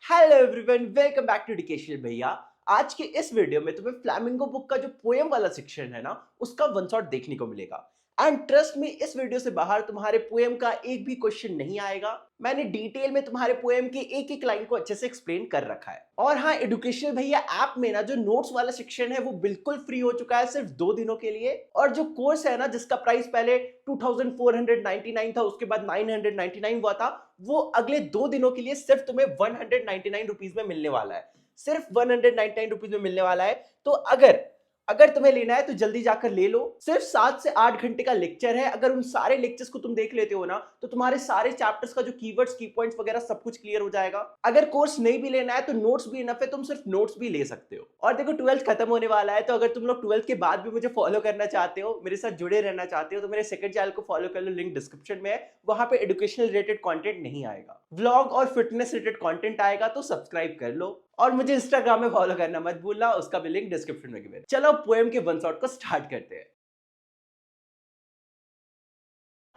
Hello everyone, welcome back to educational Bhaiya. आज के इस वीडियो में तुम्हें फ्लैमिंगो बुक का जो पोएम वाला सेक्शन है ना, उसका वन शॉट देखने को मिलेगा। एंड ट्रस्ट मी, इस वीडियो से बाहर तुम्हारे पोएम का एक भी क्वेश्चन नहीं आएगा। मैंने डिटेल में तुम्हारे पोएम की एक एक लाइन को अच्छे से एक्सप्लेन कर रखा है। और हाँ, एजुकेशनल भैया ऐप में ना जो नोट्स वाला सेक्शन है वो बिल्कुल फ्री हो चुका है सिर्फ 2 दिनों के लिए। और जो कोर्स है ना, जिसका प्राइस पहले 2499 था, उसके बाद 999 हुआ था, वो अगले 2 दिनों के लिए सिर्फ तुम्हें 199 रुपीज में मिलने वाला है। सिर्फ 199 रुपीज में मिलने वाला है। तो अगर अगर तुम्हें लेना है तो जल्दी जाकर ले लो। सिर्फ 7 से 8 घंटे का लेक्चर है। अगर उन सारे लेक्चर्स को तुम देख लेते हो ना, तो तुम्हारे सारे चैप्टर्स का जो कीवर्ड्स, की पॉइंट्स वगैरह सब कुछ क्लियर हो जाएगा। अगर कोर्स नहीं भी लेना है तो नोट्स भी इनफ है, तुम सिर्फ नोट्स भी ले सकते हो। और देखो, 12th खत्म होने वाला है, तो अगर तुम लोग 12th के बाद भी मुझे फॉलो करना चाहते हो, मेरे साथ जुड़े रहना चाहते हो, तो मेरे सेकंड चैनल को फॉलो कर लो, लिंक डिस्क्रिप्शन में है। वहां पे एजुकेशनल रिलेटेड कंटेंट नहीं आएगा, व्लॉग और फिटनेस रिलेटेड कंटेंट आएगा, तो सब्सक्राइब कर लो। और मुझे इंस्टाग्राम में फॉलो करना मत भूलना, उसका भी लिंक डिस्क्रिप्शन में गिवन है। चलो पोएम के वन शॉट को स्टार्ट करते हैं।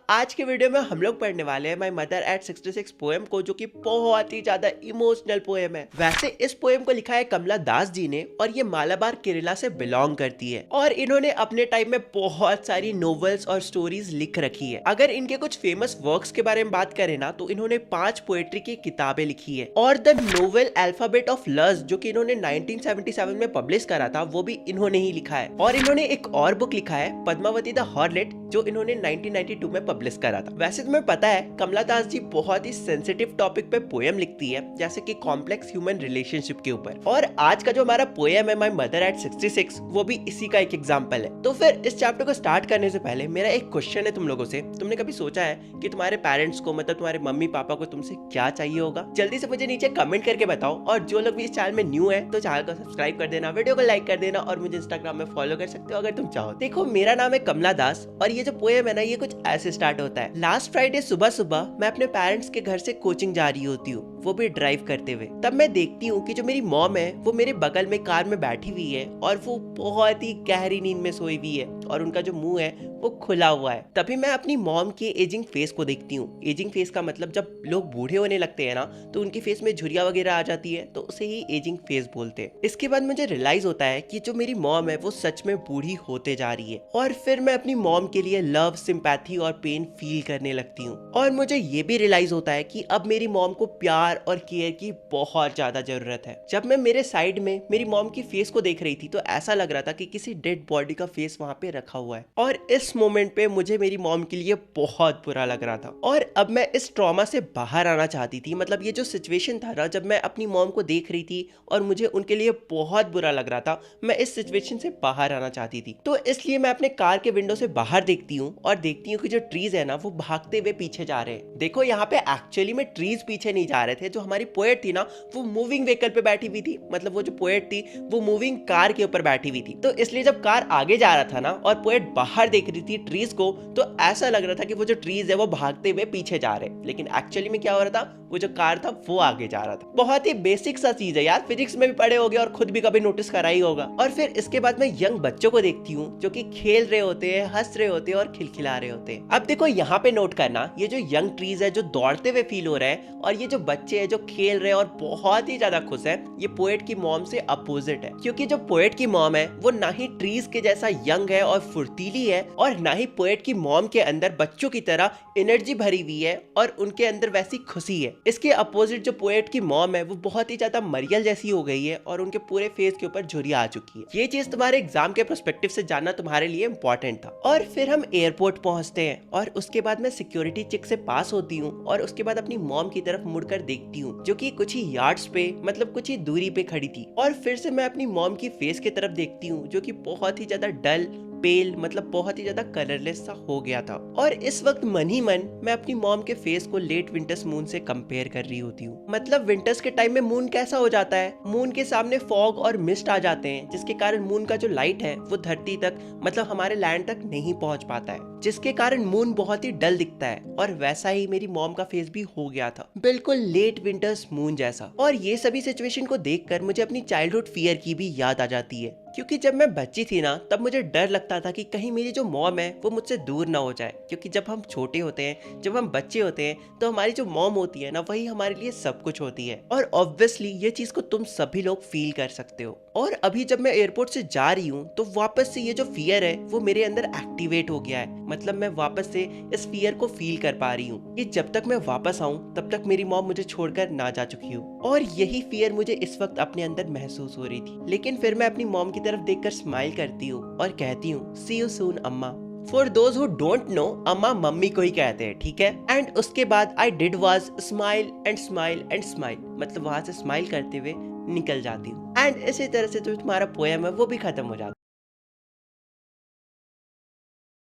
आज के वीडियो में हम लोग पढ़ने वाले हैं माय मदर एट 66 पोएम को, जो कि बहुत ही ज्यादा इमोशनल पोएम है। वैसे इस पोएम को लिखा है कमला दास जी ने, और ये मालाबार केरला से बिलोंग करती है। और इन्होंने अपने टाइम में बहुत सारी नोवेल्स और स्टोरीज लिख रखी है। अगर इनके कुछ फेमस वर्क्स के बारे में बात करें ना, तो इन्होंने 5 पोएट्री की किताबें लिखी है। और the novel alphabet of loves, जो कि इन्होंने 1977 में पब्लिश करा था, वो भी इन्होंने ही लिखा है। और इन्होंने एक और बुक लिखा है पद्मावती द हॉर्लेट, जो इन्होंने 1992 में पब्लिश करा था। वैसे तुम्हें पता है, कमला दास जी बहुत ही सेंसिटिव टॉपिक पे पोएम लिखती है, जैसे कि कॉम्प्लेक्स ह्यूमन रिलेशनशिप के ऊपर। और आज का जो हमारा पोएम है माय मदर एट 66, वो भी इसी का एक एग्जांपल है। तो फिर इस चैप्टर को स्टार्ट करने से पहले मेरा एक क्वेश्चन है तुम लोगों से। तुमने कभी सोचा है कि तुम्हारे पेरेंट्स को, मतलब तुम्हारे मम्मी पापा को, तुमसे क्या चाहिए होगा? जल्दी से मुझे नीचे कमेंट करके बताओ। और जो लोग भी इस चैनल में न्यू है, तो चैनल को सब्सक्राइब कर देना, वीडियो को लाइक कर देना, और मुझे इंस्टाग्राम में फॉलो कर सकते हो अगर तुम चाहो। देखो, मेरा नाम है कमला दास, और ये जो पोएम है ना, ये कुछ ऐसे स्टार्ट होता है। लास्ट फ्राइडे सुबह सुबह मैं अपने पेरेंट्स के घर से कोचिंग जा रही होती हूँ, वो भी ड्राइव करते हुए। तब मैं देखती हूँ कि जो मेरी मॉम है, वो मेरे बगल में कार में बैठी हुई है, और वो बहुत ही गहरी नींद में सोई हुई है, और उनका जो मुंह है वो खुला हुआ है। तभी मैं अपनी मॉम के एजिंग फेस को देखती हूँ। एजिंग फेस का मतलब, जब लोग बूढ़े होने लगते हैं ना, तो उनके फेस में झुर्रियां वगैरह आ जाती है, तो उसे ही एजिंग फेस बोलते हैं। इसके बाद मुझे रियलाइज होता है कि जो मेरी मॉम है, वो सच में बूढ़ी होते जा रही है। और फिर मैं अपनी मॉम के लिए लव, सिंपैथी और पेन फील करने लगती हूँ। और मुझे ये भी रियलाइज होता है कि अब मेरी मॉम को प्यार और केयर की बहुत ज्यादा जरूरत है। जब मैं मेरे साइड में मेरी मॉम की फेस को देख रही थी, तो ऐसा लग रहा था कि किसी डेड बॉडी का फेस वहां पे रखा हुआ है। और इस मोमेंट पे मुझे मेरी मॉम के लिए बहुत बुरा लग रहा था। और अब मैं इस ट्रॉमा से बाहर आना चाहती थी। मतलब ये जो सिचुएशन था ना, जब मैं अपनी मॉम को देख रही थी और मुझे उनके लिए बहुत बुरा लग रहा था, मैं इस सिचुएशन से बाहर आना चाहती थी। तो इसलिए मैं अपने कार के विंडो से बाहर देखती हूँ, और देखती हूँ कि जो ट्रीज है ना, वो भागते हुए पीछे जा रहे हैं। देखो, यहाँ पे एक्चुअली में ट्रीज पीछे नहीं जा रहे थे। जो हमारी पोएट थी ना, वो मूविंग व्हीकल पे बैठी हुई थी। मतलब वो जो पोएट थी, वो मूविंग कार के ऊपर बैठी हुई थी। तो इसलिए जब कार आगे जा रहा था ना, और पोएट बाहर देख रही थी ट्रीज को, तो ऐसा लग रहा था कि वो जो ट्रीज है वो भागते हुए पीछे जा रहे हैं। लेकिन एक्चुअली में क्या हो रहा था, वो जो कार था वो आगे जा रहा था। बहुत ही बेसिक सा चीज है यार, फिजिक्स में भी पढ़े होगे और खुद भी कभी नोटिस करा ही होगा। और फिर इसके बाद मैं यंग बच्चों को देखती हूँ, जो कि खेल रहे होते हैं, हंस रहे होते हैं और खिलखिला रहे होते हैं। अब देखो, यहाँ पे नोट करना, ये जो यंग ट्रीज है जो दौड़ते हुए फील हो रहे हैं, और ये जो बच्चे हैं जो खेल रहे हैं और बहुत ही ज्यादा खुश है, ये पोएट की मॉम से अपोजिट है। क्योंकि जो पोएट की मॉम है, वो ना ही ट्रीज के जैसा यंग है और फुर्तीली है, और ना ही पोएट की मॉम के अंदर बच्चों की तरह एनर्जी भरी हुई है और उनके अंदर वैसी खुशी है। इसके अपोजिट जो पोएट की मॉम है, वो बहुत ही ज्यादा मरियल जैसी हो गई है, और उनके पूरे फेस के ऊपर झुर्रियां आ चुकी है। ये चीज तुम्हारे एग्जाम के पर्सपेक्टिव से जानना तुम्हारे लिए इंपॉर्टेंट था। और फिर हम एयरपोर्ट पहुंचते हैं, और उसके बाद मैं सिक्योरिटी चेक से पास होती हूँ, और उसके बाद अपनी मॉम की तरफ मुड़कर देखती हूँ, जो कि कुछ ही यार्ड्स पे, मतलब कुछ ही दूरी पे खड़ी थी। और फिर से मैं अपनी मॉम की फेस की तरफ देखती हूँ, जो कि बहुत ही ज्यादा डल, पेल, मतलब बहुत ही ज्यादा कलरलेस सा हो गया था। और इस वक्त मन ही मन मैं अपनी मॉम के फेस को लेट विंटर्स मून से कंपेयर कर रही होती हूँ। मतलब विंटर्स के टाइम में मून कैसा हो जाता है, मून के सामने फॉग और मिस्ट आ जाते हैं, जिसके कारण मून का जो लाइट है वो धरती तक, मतलब हमारे लैंड तक नहीं पहुंच पाता है, जिसके कारण मून बहुत ही डल दिखता है। और वैसा ही मेरी मॉम का फेस भी हो गया था, बिल्कुल लेट विंटर्स मून जैसा। और ये सभी सिचुएशन को देखकर मुझे अपनी चाइल्डहुड फियर की भी याद आ जाती है, क्योंकि जब मैं बच्ची थी ना तब मुझे डर लगता था कि कहीं मेरी जो मॉम है वो मुझसे दूर ना हो जाए, क्योंकि जब हम छोटे होते हैं, जब हम बच्चे होते हैं, तो हमारी जो मॉम होती है ना वही हमारे लिए सब कुछ होती है। और ऑब्वियसली ये चीज को तुम सभी लोग फील कर सकते हो। और अभी जब मैं एयरपोर्ट से जा रही हूँ तो वापस से ये जो फियर है वो मेरे अंदर एक्टिवेट हो गया है। मतलब मैं वापस से इस फियर को फील कर पा रही हूँ कि जब तक मैं वापस आऊँ तब तक मेरी मॉम मुझे छोड़कर ना जा चुकी हो। और यही फियर मुझे इस वक्त अपने अंदर महसूस हो रही थी। लेकिन फिर मैं अपनी मॉम की तरफ देखकर स्माइल करती हूँ और कहती हूँ सी यू सून अम्मा। For those who don't know, अम्मा मम्मी को ही कहते हैं, ठीक है। एंड उसके बाद I did was smile and smile and smile, मतलब वहां से स्माइल करते हुए निकल जाती हूँ। एंड इसी तरह से जो तुम्हारा पोएम है वो भी खत्म हो जाता है।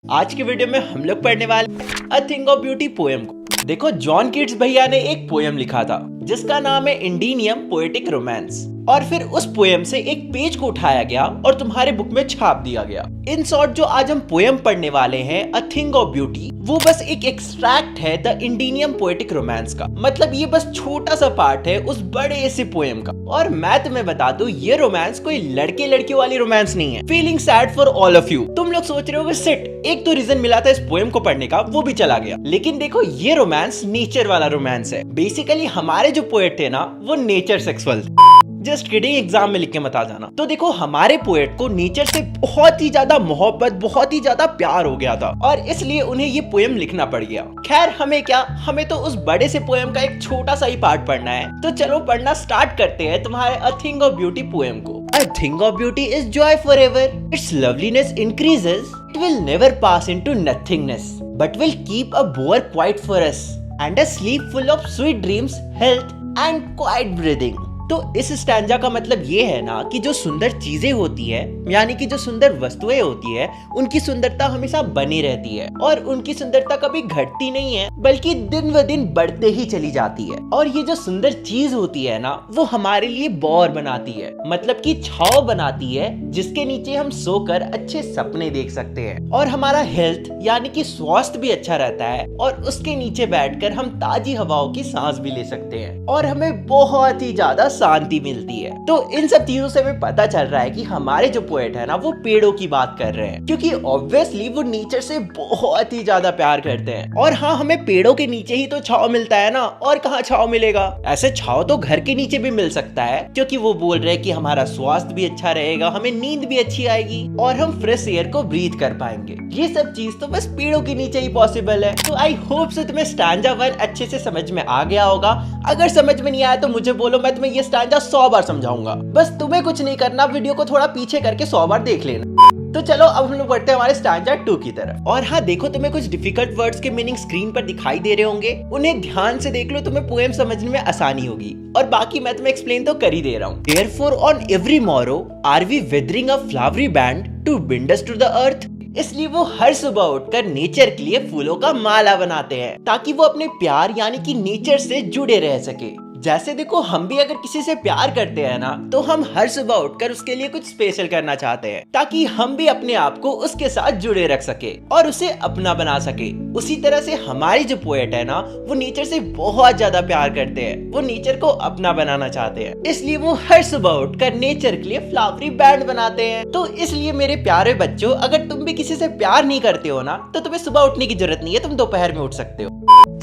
आज के वीडियो में हम लोग पढ़ने वाले अ थिंग ऑफ ब्यूटी पोएम को। देखो, जॉन कीट्स भैया ने एक पोएम लिखा था जिसका नाम है इंडीनियम पोएटिक रोमांस, और फिर उस पोएम से एक पेज को उठाया गया और तुम्हारे बुक में छाप दिया गया। इन शॉर्ट जो आज हम पोएम पढ़ने वाले हैं अ थिंग ऑफ ब्यूटी, वो बस एक एक्सट्रैक्ट है द इंडीनियम पोएटिक रोमांस का। मतलब ये बस छोटा सा पार्ट है उस बड़े से पोएम का। और मैं तुम्हें बता दूं, ये रोमांस कोई लड़के लड़कियों वाली रोमांस नहीं है। Feeling sad for all of you. तुम लोग सोच रहे हो सिट, एक तो रीजन मिला था इस पोएम को पढ़ने का, वो भी चला गया। लेकिन देखो, ये रोमांस नेचर वाला रोमांस है। बेसिकली हमारे जो पोएट थे ना वो नेचर सेक्सुअल थे। जस्ट किडिंग, एग्जाम में लिख के मत आ जाना। तो देखो, हमारे पोएट को नेचर से बहुत ही ज्यादा मोहब्बत, बहुत ही ज्यादा प्यार हो गया था और इसलिए उन्हें ये पोएम लिखना पड़ गया। खैर, हमें क्या, हमें तो उस बड़े से पोएम का एक छोटा सा ही पार्ट पढ़ना है। तो चलो पढ़ना स्टार्ट करते हैं तुम्हारे a thing of beauty poem को। A thing of beauty is joy forever, its loveliness increases, it will never pass into nothingness, but will keep a bower quiet for us and a sleep full of sweet dreams, health and quiet breathing. तो इस stanza का मतलब ये है ना कि जो सुंदर चीजें होती है, यानी कि जो सुंदर वस्तुएं होती है, उनकी सुंदरता हमेशा बनी रहती है और उनकी सुंदरता कभी घटती नहीं है, बल्कि दिन व दिन बढ़ते ही चली जाती है। और ये जो सुंदर चीज होती है ना, वो हमारे लिए बोर बनाती है, मतलब कि छांव बनाती है जिसके नीचे हम सोकर अच्छे सपने देख सकते हैं। और हमारा हेल्थ यानी कि स्वास्थ्य भी अच्छा रहता है और उसके नीचे बैठकर हम ताजी हवाओं की सांस भी ले सकते हैं और हमें बहुत ही ज्यादा शांति मिलती है। तो इन सब चीजों से हमें पता चल रहा है कि हमारे जो पोएट है ना वो पेड़ों की बात कर रहे हैं, क्योंकि ऑब्वियसली वो नेचर से बहुत ही ज्यादा प्यार करते हैं। और हाँ, हमें पेड़ों के नीचे ही तो छांव मिलता है ना, और कहाँ छांव मिलेगा। ऐसे छांव तो घर के नीचे भी मिल सकता है, क्योंकि वो बोल रहे हैं कि हमारा स्वास्थ्य भी अच्छा रहेगा, हमें नींद भी अच्छी आएगी और हम फ्रेश एयर को ब्रीथ कर पाएंगे। ये सब चीज तो बस पेड़ों के नीचे ही पॉसिबल है। तो आई होप से तुम्हें स्टैंजा 1 अच्छे से समझ में आ गया होगा। अगर समझ में नहीं आया तो मुझे बोलो, मैं तुम्हें ये स्टैंजा 100 बार समझाऊंगा। बस तुम्हें कुछ नहीं करना, वीडियो को थोड़ा पीछे करके 100 बार देख लेना। तो चलो अब हम लोग बढ़ते हैं हमारे स्टैंजा 2 की तरफ। और हाँ, देखो, तुम्हें कुछ डिफिकल्ट वर्ड्स के मीनिंग स्क्रीन पर दिखाई दे रहे होंगे, उन्हें ध्यान से देख लो, तुम्हें पोएम समझने में आसानी होगी। और बाकी मैं तुम्हें एक्सप्लेन तो कर ही दे रहा हूँ। Therefore on every morrow are we weathering a flowery band to bind us to the earth। इसलिए वो हर सुबह उठकर नेचर के लिए फूलों का माला बनाते हैं ताकि वो अपने प्यार यानी कि नेचर से जुड़े रह सके। जैसे देखो, हम भी अगर किसी से प्यार करते हैं ना, तो हम हर सुबह उठकर उसके लिए कुछ स्पेशल करना चाहते हैं ताकि हम भी अपने आप को उसके साथ जुड़े रख सके और उसे अपना बना सके। उसी तरह से हमारी जो पोएट है ना, वो नेचर से बहुत ज्यादा प्यार करते हैं, वो नेचर को अपना बनाना चाहते हैं, इसलिए वो हर सुबह उठकर नेचर के लिए फ्लावरी बैंड बनाते हैं। तो इसलिए मेरे प्यारे बच्चों, अगर तुम भी किसी से प्यार नहीं करते हो ना, तो तुम्हें सुबह उठने की जरूरत नहीं है, तुम दोपहर में उठ सकते हो।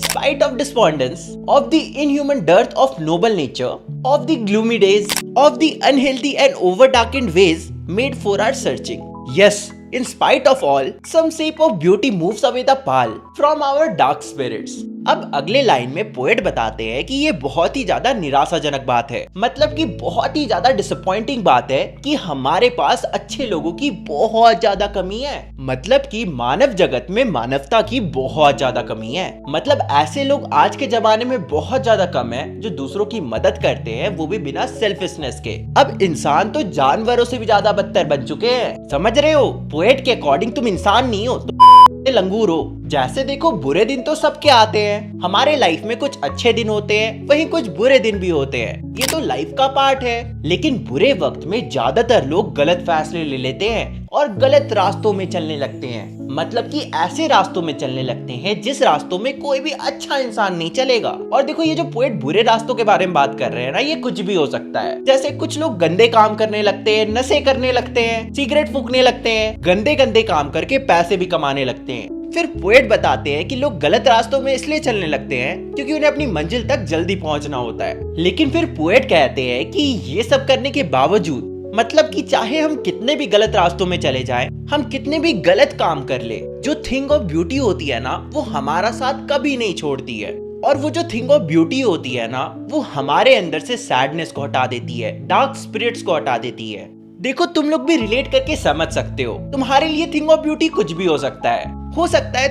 Spite of despondence, of the inhuman dearth of noble nature, of the gloomy days, of the unhealthy and overdarkened ways made for our searching. Yes, in spite of all, some shape of beauty moves away the pall from our dark spirits. अब अगले line में poet बताते हैं कि ये बहुत ही ज्यादा निराशाजनक बात है, मतलब कि बहुत ही ज्यादा डिसअपॉइंटिंग बात है कि हमारे पास अच्छे लोगों की बहुत ज्यादा कमी है। मतलब कि मानव जगत में मानवता की बहुत ज्यादा कमी है। मतलब ऐसे लोग आज के जमाने में बहुत ज्यादा कम है जो दूसरों की मदद करते हैं, वो भी बिना सेल्फिशनेस के। अब इंसान तो जानवरों से भी ज्यादा बदतर बन चुके हैं, समझ रहे हो। पोएट के अकॉर्डिंग तुम इंसान नहीं हो, तो लंगूर हो। जैसे देखो, बुरे दिन तो सबके आते हैं, हमारे लाइफ में कुछ अच्छे दिन होते हैं, वहीं कुछ बुरे दिन भी होते हैं, ये तो लाइफ का पार्ट है। लेकिन बुरे वक्त में ज्यादातर लोग गलत फैसले ले लेते हैं और गलत रास्तों में चलने लगते हैं। मतलब कि ऐसे रास्तों में चलने लगते हैं जिस रास्तों में कोई भी अच्छा इंसान नहीं चलेगा। और देखो ये जो पोएट बुरे रास्तों के बारे में बात कर रहे हैं ना, ये कुछ भी हो सकता है। जैसे कुछ लोग गंदे काम करने लगते हैं, नशे करने लगते हैं, सिगरेट फूकने लगते हैं, गंदे गंदे काम करके पैसे भी कमाने लगते हैं। फिर पोएट बताते हैं कि लोग गलत रास्तों में इसलिए चलने लगते हैं क्योंकि उन्हें अपनी मंजिल तक जल्दी पहुंचना होता है। लेकिन फिर पोएट कहते हैं कि ये सब करने के बावजूद, मतलब कि चाहे हम कितने भी गलत रास्तों में चले जाएं, हम कितने भी गलत काम कर ले, जो थिंग ऑफ ब्यूटी होती है ना, वो हमारा साथ कभी नहीं छोड़ती है। और वो जो थिंग ऑफ ब्यूटी होती है ना, वो हमारे अंदर से सैडनेस को हटा देती है, डार्क स्पिरिट्स को हटा देती है। देखो तुम लोग भी रिलेट करके समझ सकते हो। तुम्हारे लिए थिंग ऑफ ब्यूटी कुछ भी हो सकता है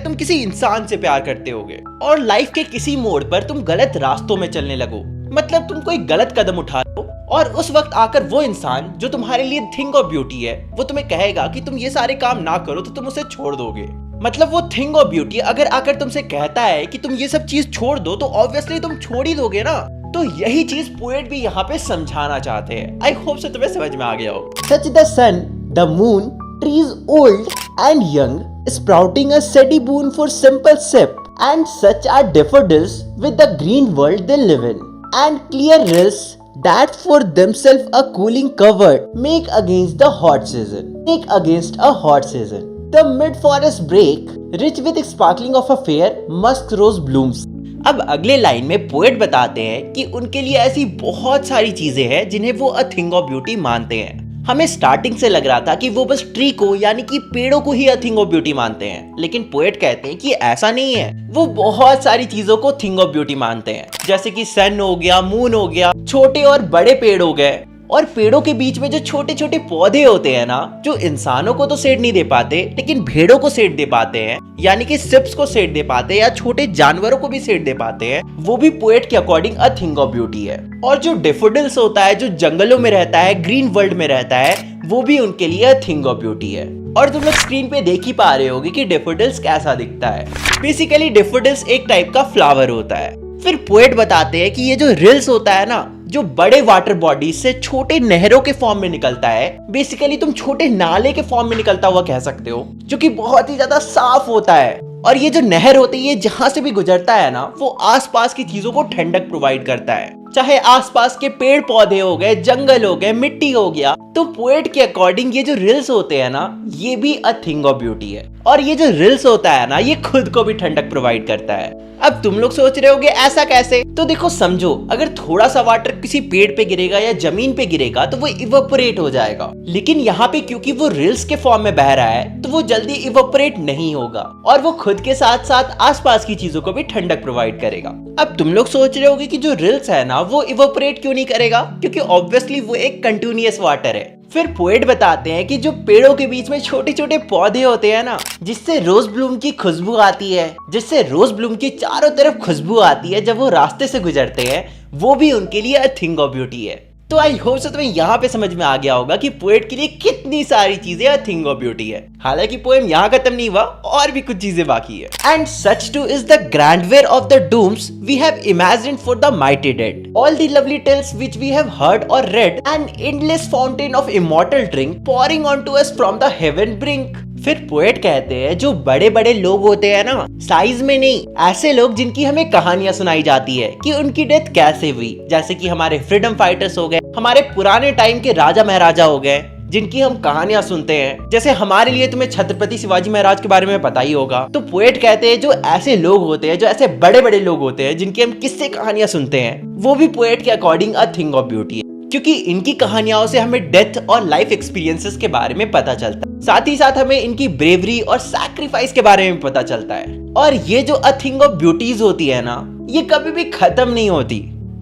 तुम किसी इंसान से प्यार करते होगे और लाइफ के किसी मोड़ पर तुम गलत रास्तों में चलने लगो। मतलब तुम कोई गलत कदम उठा लो और उस वक्त आकर वो इंसान जो तुम्हारे लिए थिंग ऑफ ब्यूटी है, वो तुम्हें कहेगा कि तुम ये सारे काम ना करो तो तुम उसे छोड़ दोगे। मतलब वो थिंग ऑफ ब्यूटी अगर आकर तुमसे कहता है कि तुम ये सब चीज छोड़ दो, तो ऑब्वियसली तुम छोड़ ही दोगे ना। तो यही चीज पोएट भी यहाँ पे समझाना चाहते हैं। आई होप से तुम्हें समझ में आ गया हो। Such the sun, the moon, trees old and young, sprouting a steady boon for simple sip. And such are daffodils with the green world they live in. And clear rills that for themselves a cooling cover make against the hot season. Make against a hot season. The mid-forest break, rich with sparkling of a fair musk rose blooms. अब अगले line में poet बताते हैं कि उनके लिए ऐसी बहुत सारी चीजें हैं जिन्हें वो अ थिंग ऑफ ब्यूटी मानते हैं। हमें स्टार्टिंग से लग रहा था कि वो बस ट्री को यानी कि पेड़ों को ही अ थिंग ऑफ ब्यूटी मानते हैं, लेकिन पोएट कहते हैं कि ऐसा नहीं है। वो बहुत सारी चीजों को थिंग ऑफ ब्यूटी मानते हैं, जैसे कि सन हो गया, मून हो गया, छोटे और बड़े पेड़ हो गए, और पेड़ों के बीच में जो छोटे छोटे पौधे होते हैं ना, जो इंसानों को तो शेड नहीं दे पाते लेकिन भेड़ों को शेड दे पाते हैं, यानी कि सिप्स को शेड दे पाते हैं या छोटे जानवरों को भी शेड दे पाते हैं, वो भी पोएट के according a thing of beauty है। और जो डेफोडिल्स होता है, जो जंगलों में रहता है, ग्रीन वर्ल्ड में रहता है, वो भी उनके लिए अ थिंग ऑफ ब्यूटी है। और तुम लोग स्क्रीन पे देख ही पा रहे होगे कि डेफोडिल्स कैसा दिखता है। बेसिकली डेफोडिल्स एक टाइप का फ्लावर होता है। फिर पोएट बताते हैं कि ये जो रिल्स होता है ना, जो बड़े वाटर बॉडी से छोटे नहरों के फॉर्म में निकलता है, बेसिकली तुम छोटे नाले के फॉर्म में निकलता हुआ कह सकते हो, जो कि बहुत ही ज्यादा साफ होता है। और ये जो नहर होती है, जहां से भी गुजरता है ना, वो आसपास की चीजों को ठंडक प्रोवाइड करता है, चाहे आसपास के पेड़ पौधे हो गए, जंगल हो गए, मिट्टी हो गया। तो पोएट के अकॉर्डिंग ये जो रिल्स होते हैं ना, ये भी अ थिंग ऑफ ब्यूटी है। और ये जो रिल्स होता है ना, ये खुद को भी ठंडक प्रोवाइड करता है। अब तुम लोग सोच रहे होगे ऐसा कैसे? तो देखो समझो, अगर थोड़ा सा वाटर किसी पेड़ पे गिरेगा या जमीन पे गिरेगा तो वो इवेपोरेट हो जाएगा, लेकिन यहाँ पे क्योंकि वो रिल्स के फॉर्म में बह रहा है तो वो जल्दी इवेपोरेट नहीं होगा और वो खुद के साथ साथ आसपास की चीजों को भी ठंडक प्रोवाइड करेगा। अब तुम लोग सोच रहे होगे कि जो रिल्स है ना, वो इवेपोरेट क्यों नहीं करेगा? क्योंकि ऑब्वियसली वो एक कंटिन्यूअस वाटर है। फिर पोएट बताते हैं कि जो पेड़ों के बीच में छोटे छोटे पौधे होते हैं ना, जिससे रोज ब्लूम की खुशबू आती है, जिससे रोज ब्लूम की चारों तरफ खुशबू आती है जब वो रास्ते से गुजरते हैं, वो भी उनके लिए अ थिंग ऑफ ब्यूटी है। तो आई होप से तुम्हें यहाँ पे समझ में आ गया होगा कि पोएट के लिए कितनी सारी चीजें अ थिंग ऑफ ब्यूटी है। हालांकि पोएम यहाँ खत्म नहीं हुआ, और भी कुछ चीजें बाकी है। And such too is the grandeur of the dooms we have imagined for the mighty dead, all the lovely tales which we have heard or read, an endless fountain of immortal drink pouring on to us from the heaven brink. फिर poet कहते हैं जो बड़े बड़े लोग होते हैं ना, साइज में नहीं, ऐसे लोग जिनकी हमें कहानियां सुनाई जाती है कि उनकी डेथ कैसे हुई, जैसे कि हमारे फ्रीडम फाइटर्स हो गए, हमारे पुराने टाइम के राजा महाराजा हो गए, जिनकी हम कहानियां सुनते हैं। जैसे हमारे लिए तुम्हें छत्रपति शिवाजी महाराज के बारे में पता ही होगा। तो पोएट कहते हैं जो ऐसे लोग होते हैं, जो ऐसे बड़े बड़े लोग होते हैं जिनकी हम किस्से कहानियां सुनते हैं, वो भी पोएट के according a thing of beauty है, क्योंकि इनकी कहानियों से हमें डेथ और लाइफ एक्सपीरियंसेस के बारे में पता चलता है। साथ ही साथ हमें इनकी ब्रेवरी और सैक्रिफाइस के बारे में पता चलता है। और ये जो अ थिंग ऑफ ब्यूटीज होती है ना, ये कभी भी खत्म नहीं होती,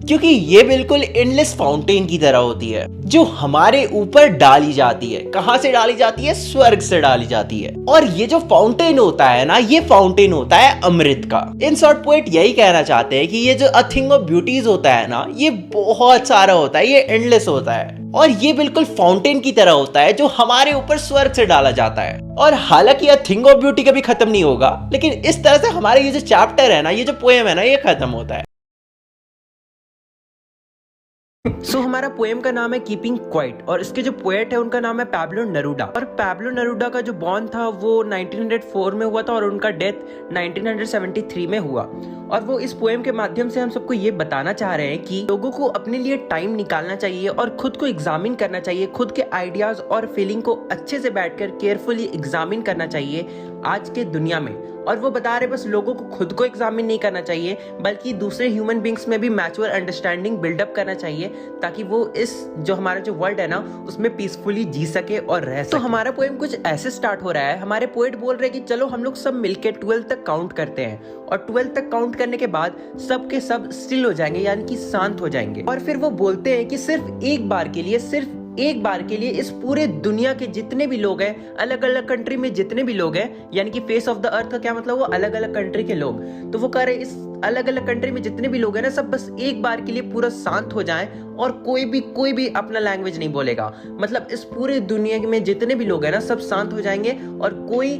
क्योंकि ये बिल्कुल एंडलेस फाउंटेन की तरह होती है, जो हमारे ऊपर डाली जाती है। कहां से डाली जाती है? स्वर्ग से डाली जाती है। और ये जो फाउंटेन होता है ना, ये फाउंटेन होता है अमृत का। इन शॉर्ट पोएट यही कहना चाहते हैं कि ये जो अ थिंग ऑफ ब्यूटीज होता है ना, ये बहुत सारा होता है, ये एंडलेस होता है, और ये बिल्कुल फाउंटेन की तरह होता है जो हमारे ऊपर स्वर्ग से डाला जाता है। और हालांकि यह थिंग ऑफ ब्यूटी कभी खत्म नहीं होगा, लेकिन इस तरह से हमारे ये जो चैप्टर है ना, ये जो पोएम है ना, ये खत्म होता है। हमारा पोएम का नाम है कीपिंग क्वाइट और इसके जो पोएट है उनका नाम है पैब्लो नेरूडा। और पैब्लो नेरूडा का जो बॉर्न था वो 1904 में हुआ था और उनका डेथ 1973 में हुआ। और वो इस पोएम के माध्यम से हम सबको ये बताना चाह रहे हैं कि लोगों को अपने लिए टाइम निकालना चाहिए और खुद को एग्जामिन करना चाहिए, खुद के आइडियाज और फीलिंग को अच्छे से बैठकर केयरफुली एग्जामिन करना चाहिए आज के दुनिया में। और वो बता रहे बस लोगों को खुद को एग्जामिन नहीं करना चाहिए बल्कि दूसरे ह्यूमन बींग्स में भी मैच्योर अंडरस्टैंडिंग बिल्डअप करना चाहिए ताकि वो इस जो हमारा जो वर्ल्ड है ना उसमें पीसफुली जी सके और रह सके। तो हमारा पोएम कुछ ऐसे स्टार्ट हो रहा है। हमारे पोएट बोल रहे हैं कि चलो हम लोग सब मिलके 12 तक काउंट करते हैं और 12 तक काउंट करने के बाद सब के सब स्टिल हो जाएंगे यानी कि शांत हो जाएंगे। और फिर वो बोलते हैं कि सिर्फ एक बार के लिए इस पूरे दुनिया के जितने भी लोग हैं, अलग अलग कंट्री में जितने भी लोग हैं, यानी कि फेस ऑफ द अर्थ का क्या मतलब, वो अलग अलग कंट्री के लोग। तो वो कह रहे इस अलग अलग कंट्री में जितने भी लोग हैं ना, सब बस एक बार के लिए पूरा शांत हो जाएं और कोई भी अपना लैंग्वेज नहीं बोलेगा। मतलब इस पूरे दुनिया में जितने भी लोग हैं ना, सब शांत हो जाएंगे और कोई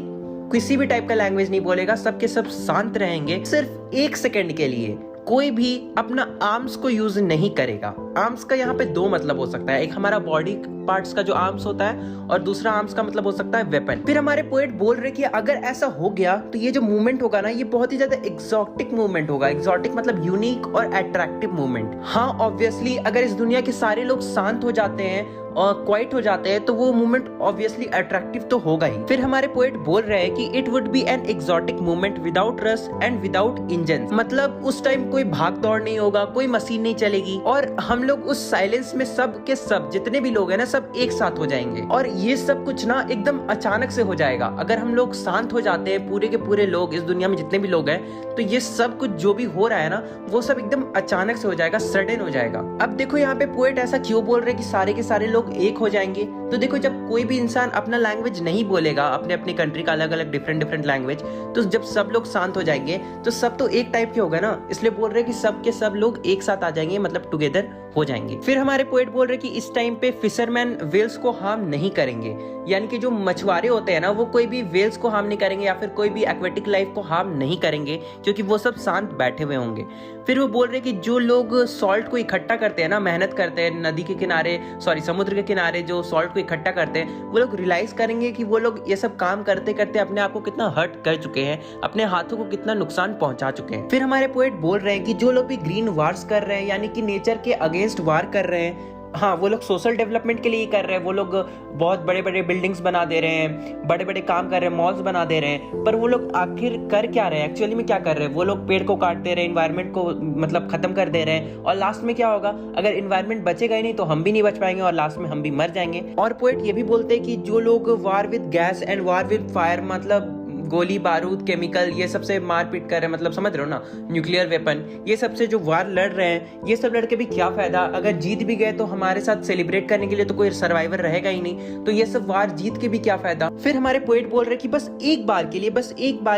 किसी भी टाइप का लैंग्वेज नहीं बोलेगा, सबके सब शांत रहेंगे। सिर्फ 1 सेकेंड के लिए कोई भी अपना आर्म्स को यूज नहीं करेगा। आर्म्स का यहाँ पे 2 मतलब हो सकता है, एक हमारा बॉडी पार्ट्स का जो आर्म्स होता है और दूसरा आर्म्स का मतलब हो सकता है वेपन। फिर हमारे पोएट बोल रहे कि अगर ऐसा हो गया तो ये जो मूवमेंट होगा ना, ये बहुत ही ज्यादा एक्सोटिक मूवमेंट होगा। एक्सोटिक मतलब यूनिक और अट्रैक्टिव मूवमेंट। हाँ, ऑब्वियसली अगर इस दुनिया के सारे लोग शांत हो जाते हैं और क्वाइट हो जाते हैं तो वो मूवमेंट ऑब्वियसली अट्रैक्टिव तो होगा ही। फिर हमारे पोएट बोल रहे हैं कि it would be an exotic movement without rush and without engine. मतलब उस टाइम कोई भाग दौड़ नहीं होगा, कोई मशीन नहीं चलेगी और हम लोग उस साइलेंस में सब के सब जितने भी लोग हैं ना, सब एक साथ हो जाएंगे। और ये सब कुछ ना एकदम अचानक से हो जाएगा। अगर हम लोग शांत हो जाते हैं, पूरे के पूरे लोग इस दुनिया में जितने भी लोग हैं, तो ये सब कुछ जो भी हो रहा है ना, वो सब एकदम अचानक से हो जाएगा, सडन हो जाएगा। अब देखो यहाँ पे पोएट ऐसा क्यों बोल रहे कि सारे के सारे लोग एक हो जाएंगे। तो देखो, जब कोई भी इंसान अपना लैंग्वेज नहीं बोलेगा, अपने अपनी कंट्री का अलग अलग डिफरेंट लैंग्वेज, तो जब सब लोग शांत हो जाएंगे तो सब तो एक टाइप के होगा ना, इसलिए बोल रहे कि सब के सब लोग एक साथ आ जाएंगे, मतलब टुगेदर हो जाएंगे। फिर हमारे पोएट बोल रहे कि इस टाइम पे फिशरमैन वेल्स को हार्म नहीं करेंगे, यानी कि जो मछुआरे होते हैं ना, वो कोई भी वेल्स को हार्म नहीं करेंगे या फिर कोई भी एक्वेटिक लाइफ को हार्म नहीं करेंगे, क्योंकि वो सब शांत बैठे हुए होंगे। फिर वो बोल रहे कि जो लोग सॉल्ट को इकट्ठा करते हैं ना, मेहनत करते हैं नदी के किनारे, समुद्र के किनारे जो सॉल्ट को इकट्ठा करते हैं, वो लोग रियलाइज करेंगे कि वो लोग ये सब काम करते करते अपने आप को कितना हर्ट कर चुके हैं, अपने हाथों को कितना नुकसान पहुंचा चुके हैं। फिर हमारे पोएट बोल रहे हैं कि जो लोग भी ग्रीन वार्स कर रहे हैं, यानी कि नेचर के अगेंस्ट वार कर रहे हैं, हाँ, वो लोग सोशल डेवलपमेंट के लिए कर रहे हैं। वो लोग बहुत बड़े बड़े बिल्डिंग्स बना दे रहे हैं, बड़े बड़े काम कर रहे हैं, मॉल्स बना दे रहे हैं, पर वो लोग आखिर कर क्या रहे हैं, एक्चुअली में क्या कर रहे हैं? वो लोग पेड़ को काट दे रहे हैं, एनवायरनमेंट को मतलब खत्म कर दे रहे हैं। और लास्ट में क्या होगा? अगर एनवायरनमेंट बचेगा ही नहीं तो हम भी नहीं बच पाएंगे और लास्ट में हम भी मर जाएंगे। और पोएट ये भी बोलते हैं कि जो लोग वार with gas and war with fire, मतलब गोली बारूद केमिकल, ये सबसे मारपीट कर रहे हैं, मतलब समझ रहे हो ना, न्यूक्लियर वेपन, ये सबसे जो वार लड़ रहे हैं, ये सब लड़के भी क्या फायदा? अगर जीत भी गए तो हमारे साथ सेलिब्रेट करने के लिए तो कोई सर्वाइवर रहेगा ही नहीं, तो ये सब वार जीत के भी क्या फायदा? फिर हमारे पोएट बोल रहे कि बस एक बार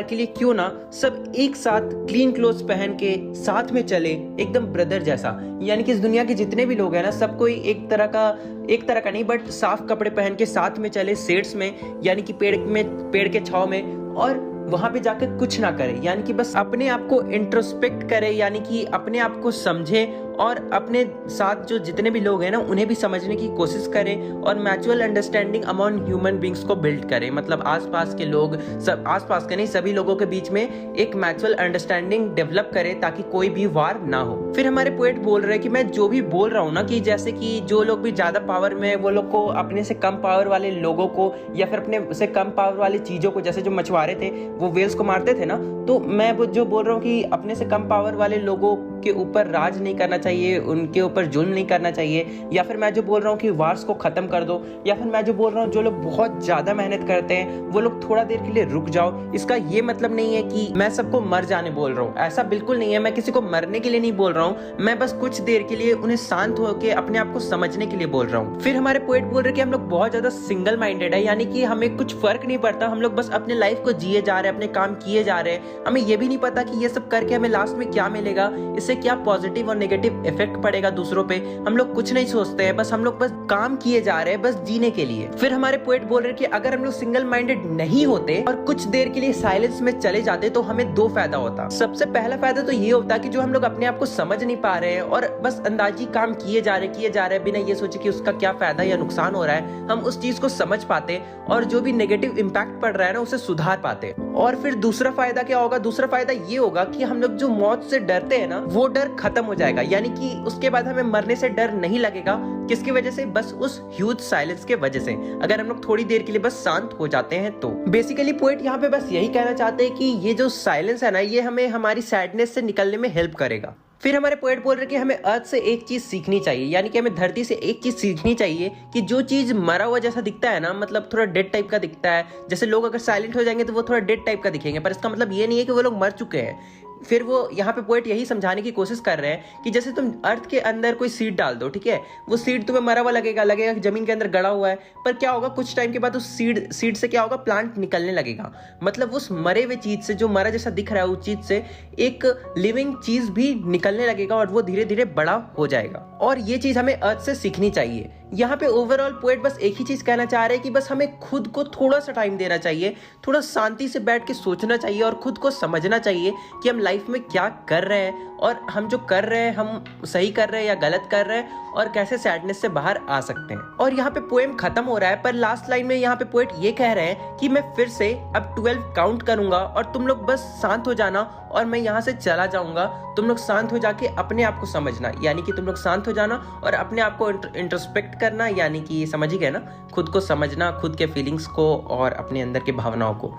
के लिए क्यों ना सब एक साथ क्लीन क्लोथ्स पहन के साथ में चले, एकदम ब्रदर जैसा। यानी कि इस दुनिया के जितने भी लोग हैं ना, सब कोई एक तरह का नहीं, बट साफ कपड़े पहन के साथ में चले शेड्स में, यानी कि पेड़ के छांव में, और वहां पे जाकर कुछ ना करे, यानी कि बस अपने आप को इंट्रोस्पेक्ट करे, यानी कि अपने आप को समझे और अपने साथ जो जितने भी लोग हैं ना, उन्हें भी समझने की कोशिश करें और mutual understanding among human beings को बिल्ड करें। मतलब आसपास के लोग, सब आसपास के नहीं, सभी लोगों के बीच में एक म्यूचुअल अंडरस्टैंडिंग डेवलप करें ताकि कोई भी वार ना हो। फिर हमारे पोएट बोल रहे हैं कि मैं जो भी बोल रहा हूँ ना, कि जैसे कि जो लोग भी ज्यादा पावर में, वो लोग को अपने से कम पावर वाले लोगों को या फिर अपने से कम पावर वाली चीजों को, जैसे जो मछुआरे थे वो वेल्स को मारते थे ना, तो मैं जो बोल रहा हूँ कि अपने से कम पावर वाले लोगों के ऊपर राज नहीं करना चाहिए, उनके ऊपर जुल्म नहीं करना चाहिए, या फिर मैं जो बोल रहा हूँ कि वार्स को खत्म कर दो, या फिर मैं जो बोल रहा हूँ जो लोग बहुत ज्यादा मेहनत करते हैं वो लोग थोड़ा देर के लिए रुक जाओ। इसका ये मतलब नहीं है कि मैं सबको मर जाने बोल रहा हूँ, ऐसा बिल्कुल नहीं है। मैं किसी को मरने के लिए नहीं बोल रहा हूँ, मैं बस कुछ देर के लिए उन्हें शांत होकर अपने आप को समझने के लिए बोल रहा हूँ। फिर हमारे पोएट बोल रहे कि हम लोग बहुत ज्यादा सिंगल माइंडेड है, यानी कि हमें कुछ फर्क नहीं पड़ता, हम लोग बस अपने लाइफ को जिए जा रहे हैं, अपने काम किए जा रहे हैं, हमें ये भी नहीं पता कि ये सब करके हमें लास्ट में क्या मिलेगा, इससे उससे क्या पॉजिटिव और नेगेटिव इफेक्ट पड़ेगा दूसरों पे, हम लोग कुछ नहीं सोचते हैं, बस हम लोग बस काम किए जा रहे हैं बस जीने के लिए। फिर हमारे पोएट बोल रहे हैं कि अगर हम लोग सिंगल माइंडेड नहीं होते और कुछ देर के लिए साइलेंस में चले जाते तो हमें दो फायदा होता। सबसे पहला फायदा तो ये होता कि जो हम लोग अपने आप को समझ नहीं पा रहे हैं और बस अंदाजी काम किए जा रहे बिना ये सोचे कि उसका क्या फायदा या नुकसान हो रहा है, हम उस चीज को समझ पाते और जो भी नेगेटिव इंपैक्ट पड़ रहा है ना उसे सुधार पाते। और फिर दूसरा फायदा क्या होगा, दूसरा फायदा ये होगा कि हम लोग जो मौत से डरते हैं ना वो डर खत्म हो जाएगा, यानी कि उसके बाद हमें मरने से डर नहीं लगेगा। किसकी वजह से? बस उस ह्यूज साइलेंस के वजह से। अगर हम लोग थोड़ी देर के लिए बस शांत हो जाते हैं तो बेसिकली पोएट यहाँ पे बस यही कहना चाहते हैं कि ये जो साइलेंस है ना ये हमें हमारी सैडनेस से निकलने में हेल्प करेगा। फिर हमारे पोएट बोल रहे हैं कि हमें अर्थ से एक चीज सीखनी चाहिए, यानी कि हमें धरती से एक चीज सीखनी चाहिए कि जो चीज मरा हुआ जैसा दिखता है ना, मतलब थोड़ा डेड टाइप का दिखता है, जैसे लोग अगर साइलेंट हो जाएंगे तो वो थोड़ा डेड टाइप का दिखेंगे, पर इसका मतलब ये नहीं है कि वो लोग मर चुके हैं। फिर वो यहाँ पे पोएट यही समझाने की कोशिश कर रहे हैं कि जैसे तुम अर्थ के अंदर कोई सीड डाल दो, ठीक है, वो सीड तुम्हें मरा हुआ लगेगा कि जमीन के अंदर गड़ा हुआ है, पर क्या होगा कुछ टाइम के बाद उस सीड से क्या होगा, प्लांट निकलने लगेगा। मतलब उस मरे हुए चीज से, जो मरा जैसा दिख रहा है उस चीज से एक लिविंग चीज भी निकलने लगेगा और वो धीरे धीरे बड़ा हो जाएगा। और ये चीज हमें अर्थ से सीखनी चाहिए। यहाँ पे ओवरऑल पोएट बस एक ही चीज कहना चाह रहे हैं कि बस हमें खुद को थोड़ा सा टाइम देना चाहिए, थोड़ा शांति से बैठ के सोचना चाहिए और खुद को समझना चाहिए कि हम लाइफ में क्या कर रहे हैं और हम जो कर रहे हैं हम सही कर रहे हैं या गलत कर रहे हैं और कैसे सैडनेस से बाहर आ सकते हैं। और यहाँ पे पोएम खत्म हो रहा है, पर लास्ट लाइन में यहाँ पे पोएट ये कह रहे हैं कि मैं फिर से अब 12 काउंट करूंगा और तुम लोग बस शांत हो जाना और मैं यहाँ से चला जाऊंगा। तुम लोग शांत हो जाके अपने आप को समझना, यानी कि तुम लोग शांत हो जाना और अपने आप को इंट्रोस्पेक्ट करना, यानी कि समझ ही गए ना, खुद को समझना, खुद के फीलिंग्स को और अपने अंदर की भावनाओं को।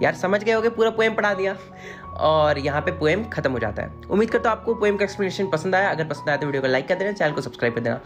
यार समझ गए होगे, पूरा पोएम पढ़ा दिया और यहाँ पे पोएम खत्म हो जाता है। उम्मीद करता हूँ आपको पोएम का एक्सप्लेनेशन पसंद आया। अगर पसंद आया तो वीडियो को लाइक कर देना, चैनल को सब्सक्राइब कर देना।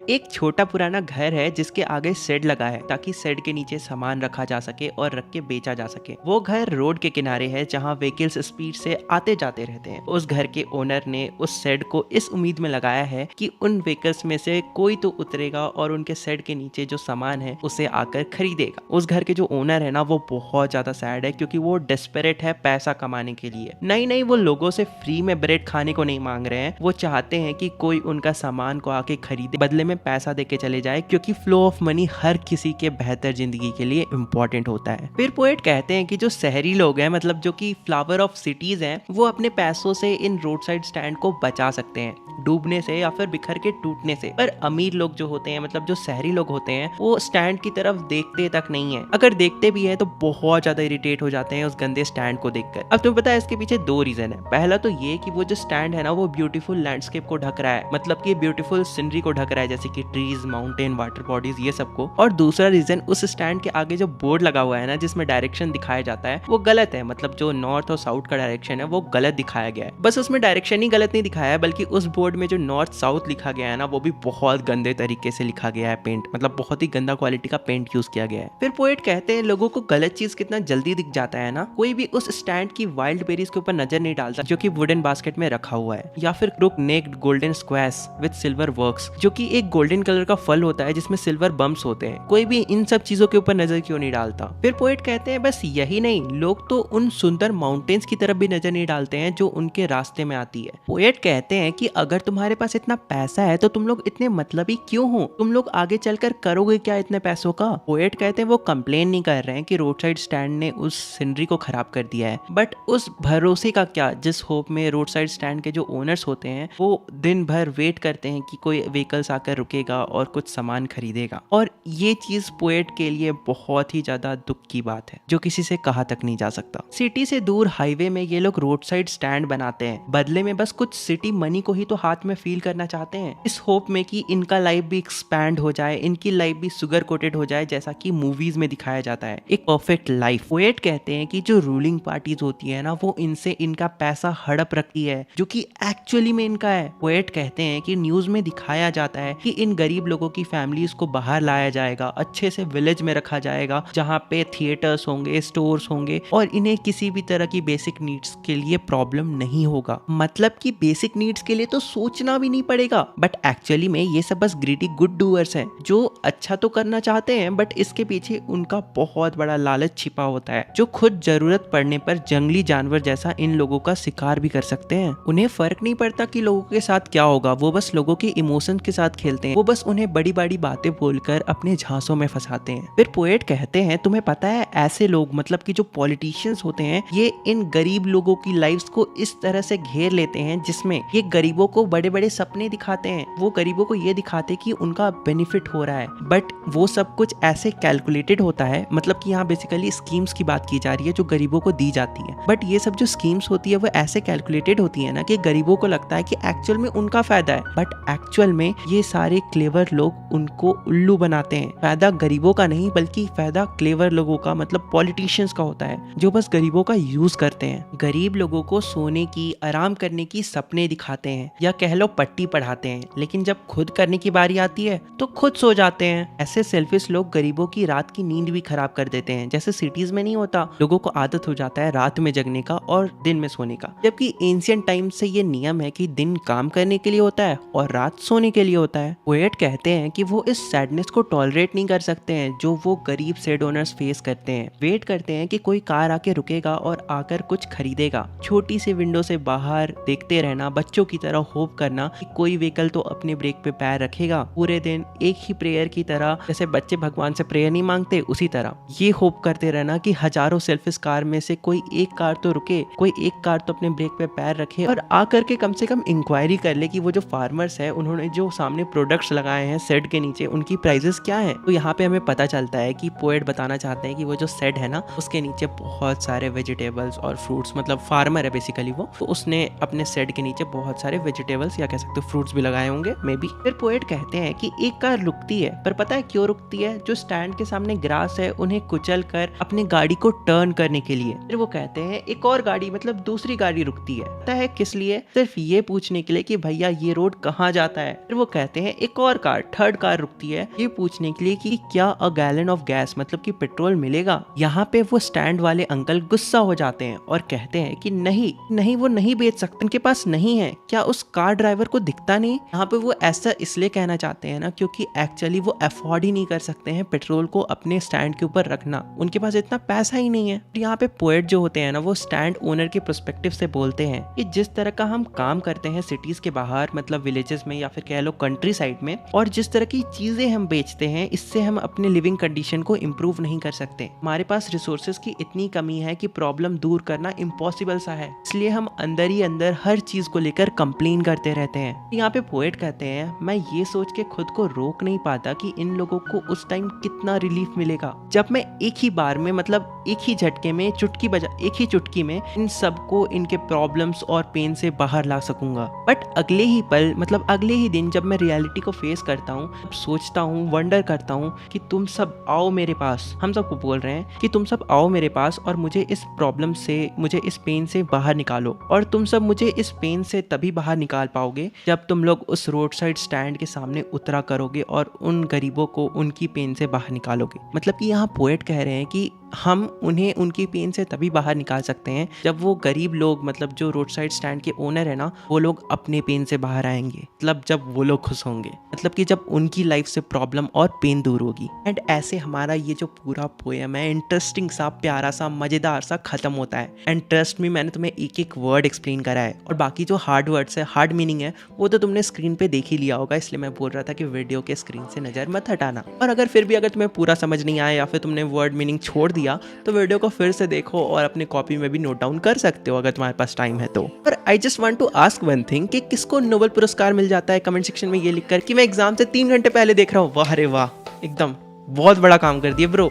एक छोटा पुराना घर है जिसके आगे शेड लगा है ताकि शेड के नीचे सामान रखा जा सके और रख के बेचा जा सके। वो घर रोड के किनारे है जहाँ व्हीकल्स स्पीड से आते जाते रहते हैं। उस घर के ओनर ने उस शेड को इस उम्मीद में लगाया है कि उन व्हीकल्स में से कोई तो उतरेगा और उनके शेड के नीचे जो सामान है उसे आकर खरीदेगा। उस घर के जो ओनर है ना वो बहुत ज्यादा सैड है क्योंकि वो डेस्परेट है पैसा कमाने के लिए। नहीं, वो लोगों से फ्री में ब्रेड खाने को नहीं मांग रहे हैं, वो चाहते हैं कि कोई उनका सामान को आके खरीदे, बदले में पैसा देके चले जाए, क्योंकि फ्लो ऑफ मनी हर किसी के बेहतर जिंदगी के लिए इम्पोर्टेंट होता है। फिर पोएट कहते हैं कि जो शहरी लोग हैं, मतलब जो कि फ्लावर ऑफ सिटीज हैं, वो अपने पैसों से इन रोड साइड स्टैंड को बचा सकते हैं डूबने से या फिर बिखर के टूटने से। पर अमीर लोग जो होते हैं, मतलब जो शहरी लोग होते हैं, वो स्टैंड की तरफ देखते तक नहीं है। अगर देखते भी है तो बहुत ज्यादा इरिटेट हो जाते हैं उस गंदे स्टैंड को देखकर। अब तुम्हें पता है इसके पीछे दो रीजन है। पहला तो ये कि वो जो स्टैंड है ना वो ब्यूटीफुल लैंडस्केप को ढक रहा है, मतलब कि ब्यूटीफुल सीनरी को ढक रहा है, जैसे कि ट्रीज, माउंटेन, वाटर बॉडीज, ये सबको। और दूसरा रीजन, उस स्टैंड के आगे जो बोर्ड लगा हुआ है ना जिसमें डायरेक्शन दिखाया जाता है वो गलत है। मतलब जो नॉर्थ और साउथ का डायरेक्शन है वो गलत दिखाया गया है। बस उसमें डायरेक्शन ही गलत नहीं दिखाया है, बल्कि उस बोर्ड में जो नॉर्थ साउथ लिखा गया है ना वो भी बहुत गंदे तरीके से लिखा गया है। पेंट, मतलब बहुत ही गंदा क्वालिटी का पेंट यूज किया गया है। फिर पोएट कहते हैं लोगों को गलत चीज कितना जल्दी दिख जाता है ना। कोई भी उस स्टैंड की वाइल्ड बेरीज के ऊपर नजर नहीं डालता जो कि वुडन बास्केट में रखा हुआ है, या फिर crook necked golden squash with silver works, जो कि एक गोल्डन कलर का फल होता है जिसमें सिल्वर बम्स होते हैं। कोई भी इन सब चीजों के ऊपर नजर क्यों नहीं डालता। फिर पोएट कहते हैं बस यही नहीं, लोग तो उन सुंदर माउंटेन्स की तरफ भी नजर नहीं डालते हैं जो उनके रास्ते में आती है। पोएट कहते हैं कि अगर तुम्हारे पास इतना पैसा है तो तुम लोग इतने मतलबी क्यों हो, तुम लोग आगे चलकर करोगे क्या इतने पैसों का। पोएट कहते हैं वो कंप्लेन नहीं कर रहे हैं कि रोड साइड स्टैंड ने उस सीनरी को खराब कर दिया है, बट उस भरोसे का क्या जिस होप में रोड साइड स्टैंड के जो ओनर्स होते हैं वो दिन भर वेट करते हैं कि कोई व्हीकल्स आकर रुकेगा और कुछ सामान खरीदेगा। और ये चीज पोएट के लिए बहुत ही ज्यादा दुख की बात है जो किसी से कहा तक नहीं जा सकता। सिटी से दूर हाईवे में ये लोग रोड साइड स्टैंड बनाते हैं, बदले में बस कुछ सिटी मनी को ही तो हाथ में फील करना चाहते हैं, इस होप में कि इनका लाइफ भी एक्सपैंड हो जाए, इनकी लाइफ भी शुगर कोटेड हो जाए, जैसा कि मूवीज में दिखाया जाता है, एक परफेक्ट लाइफ। पोएट कहते हैं कि जो रूलिंग पार्टीज होती है ना वो इनसे इनका पैसा हड़प रखती है जो कि एक्चुअली में इनका है। पोएट कहते हैं कि न्यूज में दिखाया जाता है कि इन गरीब लोगों की फैमिलीज को बाहर लाया जाएगा, अच्छे से विलेज में रखा जाएगा जहाँ पे थिएटर्स होंगे, स्टोर्स होंगे और इन्हें किसी भी तरह की बेसिक नीड्स के लिए प्रॉब्लम नहीं होगा। मतलब कि बेसिक नीड्स के लिए तो सोचना भी नहीं पड़ेगा। बट एक्चुअली में ये सब बस ग्रीडी गुड डूअर्स हैं जो अच्छा तो करना चाहते हैं, बट इसके पीछे उनका बहुत बड़ा लालच छिपा होता है, जो खुद जरूरत पड़ने पर जंगली जानवर जैसा इन लोगों का शिकार भी कर सकते हैं। उन्हें फर्क नहीं पड़ता कि लोगों के साथ क्या होगा, वो बस लोगों के इमोशन के साथ खेलते हैं। वो बस उन्हें बड़ी बड़ी बातें बोलकर अपने झांसों में फंसाते हैं। फिर पोएट कहते हैं, तुम्हें पता है ऐसे लोग मतलब कि जो पॉलिटिशियंस होते हैं, ये इन गरीब लोगों की लाइफ्स को इस तरह से घेर लेते हैं जिसमें ये गरीबों को बड़े बड़े सपने दिखाते हैं। वो गरीबों को ये दिखाते कि उनका बेनिफिट हो रहा है, बट वो सब कुछ ऐसे कैलकुलेटेड होता है। मतलब कि यहाँ बेसिकली स्कीम्स की बात की जा रही है जो गरीबों को दी जाती है, बट ये सब जो स्कीम्स होती है वो ऐसे कैलकुलेटेड होती है ना कि गरीबों को लगता है कि एक्चुअल में उनका फायदा है, बट एक्चुअल में ये सारे क्लेवर लोग उनको उल्लू बनाते हैं। फायदा गरीबों का नहीं बल्कि फायदा क्लेवर लोगों का, मतलब पॉलिटिशियंस का होता है, जो बस गरीबों का यूज करते हैं। गरीब लोगों को सोने की, आराम करने की सपने दिखाते हैं या कह लो पट्टी पढ़ाते हैं, लेकिन जब खुद करने की बारी आती है तो खुद सो जाते हैं। ऐसे सेल्फिश लोग गरीबों की रात की नींद भी खराब कर देते हैं। जैसे सिटीज में नहीं होता, लोगों को आदत हो जाता है रात में जगने का और दिन में सोने का, जबकि एंशिएंट टाइम से ये नियम है कि दिन काम करने के लिए होता है और रात सोने के लिए होता है। पोएट कहते हैं कि वो इस सैडनेस को टॉलरेट नहीं कर सकते हैं जो वो गरीब सेड ओनर्स फेस करते हैं। वेट करते हैं कि कोई कार आके रुकेगा और आकर कुछ खरीदेगा। छोटी सी विंडो से बाहर देखते रहना, बच्चों की तरह होप करना कि कोई व्हीकल तो अपने ब्रेक पे पैर रखेगा। पूरे दिन एक ही प्रेयर की तरह, जैसे बच्चे भगवान से प्रेयर नहीं मांगते उसी तरह ये होप करते रहना कि हजारों सेल्फिश कार में से कोई एक कार तो रुके, कोई एक कार तो अपने ब्रेक पे पैर रखे और आकर के कम से कम इंक्वायरी कर ले कि वो जो फार्मर्स है उन्होंने जो सामने प्रोडक्ट्स लगाए हैं शेड के नीचे, उनकी प्राइसेस क्या है। तो यहाँ पे हमें पता चलता है कि पोएट बताना चाहते हैं कि वो जो शेड है ना, उसके नीचे बहुत सारे वेजिटेबल्स और फ्रूट्स, मतलब फार्मर है बेसिकली वो, तो उसने अपने शेड के नीचे बहुत सारे वेजिटेबल्स या कह सकते हो फ्रूट्स भी लगाए होंगे मे बी। फिर पोएट कहते हैं कि एक कार रुकती है, पर पता है क्यों रुकती है? जो स्टैंड के सामने ग्रास है उन्हें कुचल कर अपनी गाड़ी को टर्न करने के लिए। फिर वो कहते हैं एक और गाड़ी, मतलब दूसरी गाड़ी रुकती है, पता है किस लिए? सिर्फ ये पूछने के लिए कि भैया ये रोड कहाँ जाता है। फिर वो कहते हैं एक और कार, थर्ड कार रुकती है ये पूछने के लिए कि क्या अ गैलन ऑफ गैस, मतलब कि पेट्रोल मिलेगा। यहाँ पे वो स्टैंड वाले अंकल गुस्सा हो जाते हैं और कहते हैं कि नहीं नहीं, वो नहीं बेच सकते, उनके पास नहीं है। क्या उस कार ड्राइवर को दिखता नहीं? यहाँ पे वो ऐसा इसलिए कहना चाहते हैं ना क्योंकि एक्चुअली वो अफोर्ड ही नहीं कर सकते हैं पेट्रोल को अपने स्टैंड के ऊपर रखना, उनके पास इतना पैसा ही नहीं है। यहाँ पे पोएट जो होते हैं ना, वो स्टैंड ओनर के पर्सपेक्टिव से बोलते हैं कि जिस तरह का हम काम करते हैं सिटीज के बाहर, मतलब विलेजेस में या फिर कह लो कंट्री साइड में, और जिस तरह की चीजें हम बेचते हैं, इससे हम अपने लिविंग कंडीशन को इम्प्रूव नहीं कर सकते। हमारे पास रिसोर्सेज की इतनी कमी है कि प्रॉब्लम दूर करना इम्पॉसिबल सा है, इसलिए हम अंदर ही अंदर हर चीज को लेकर कंप्लेन करते रहते हैं। यहाँ पे पोएट कहते हैं, मैं ये सोच के खुद को रोक नहीं पाता कि इन लोगों को उस टाइम कितना रिलीफ मिलेगा जब मैं एक ही बार में, मतलब एक ही झटके में, चुटकी बजा एक ही चुटकी में इन सबको इनके प्रॉब्लम्स और पेन से बाहर ला सकूंगा। बट अगले ही पल, मतलब अगले ही दिन जब मैं रियलिटी को फेस करता हूँ, सोचता हूँ, वंडर करता हूँ कि तुम सब आओ मेरे पास, हम सबको बोल रहे हैं कि तुम सब आओ मेरे पास और मुझे इस प्रॉब्लम से, मुझे इस पेन से बाहर निकालो। और तुम सब मुझे इस पेन से तभी बाहर निकाल पाओगे जब तुम लोग उस रोड साइड स्टैंड के सामने उतरा करोगे और उन गरीबों को उनकी पेन से बाहर निकालोगे। मतलब कि यहाँ पोएट कह रहे हैं कि हम उन्हें उनकी पेन से तभी बाहर निकाल सकते हैं जब वो गरीब लोग, मतलब जो रोड साइड स्टैंड के ओनर है ना, वो लोग अपने पेन से बाहर आएंगे, मतलब जब वो लोग खुश होंगे, मतलब कि जब उनकी लाइफ से प्रॉब्लम और पेन दूर होगी। एंड ऐसे हमारा ये जो पूरा पोएम है इंटरेस्टिंग सा, प्यारा सा, मजेदार सा खत्म होता है। एंड ट्रस्ट मी, मैंने तुम्हें एक एक वर्ड एक्सप्लेन करा है और बाकी जो हार्ड वर्ड्स है, हार्ड मीनिंग है, वो तो तुमने स्क्रीन पे देख ही लिया होगा, इसलिए मैं बोल रहा था कि वीडियो के स्क्रीन से नजर मत हटाना। और अगर फिर भी अगर तुम्हें पूरा समझ नहीं आया या फिर तुमने वर्ड मीनिंग छोड़ दिया तो वीडियो को फिर से देखो और अपनी कॉपी में भी नोट डाउन कर सकते हो अगर तुम्हारे पास टाइम है तो। पर I just want to ask one thing कि किसको नोबेल पुरस्कार मिल जाता है कमेंट सेक्शन में ये लिखकर कि मैं एग्जाम से 3 घंटे पहले देख रहा हूँ। वाह रे वाह, एकदम बहुत बड़ा काम कर दिया bro.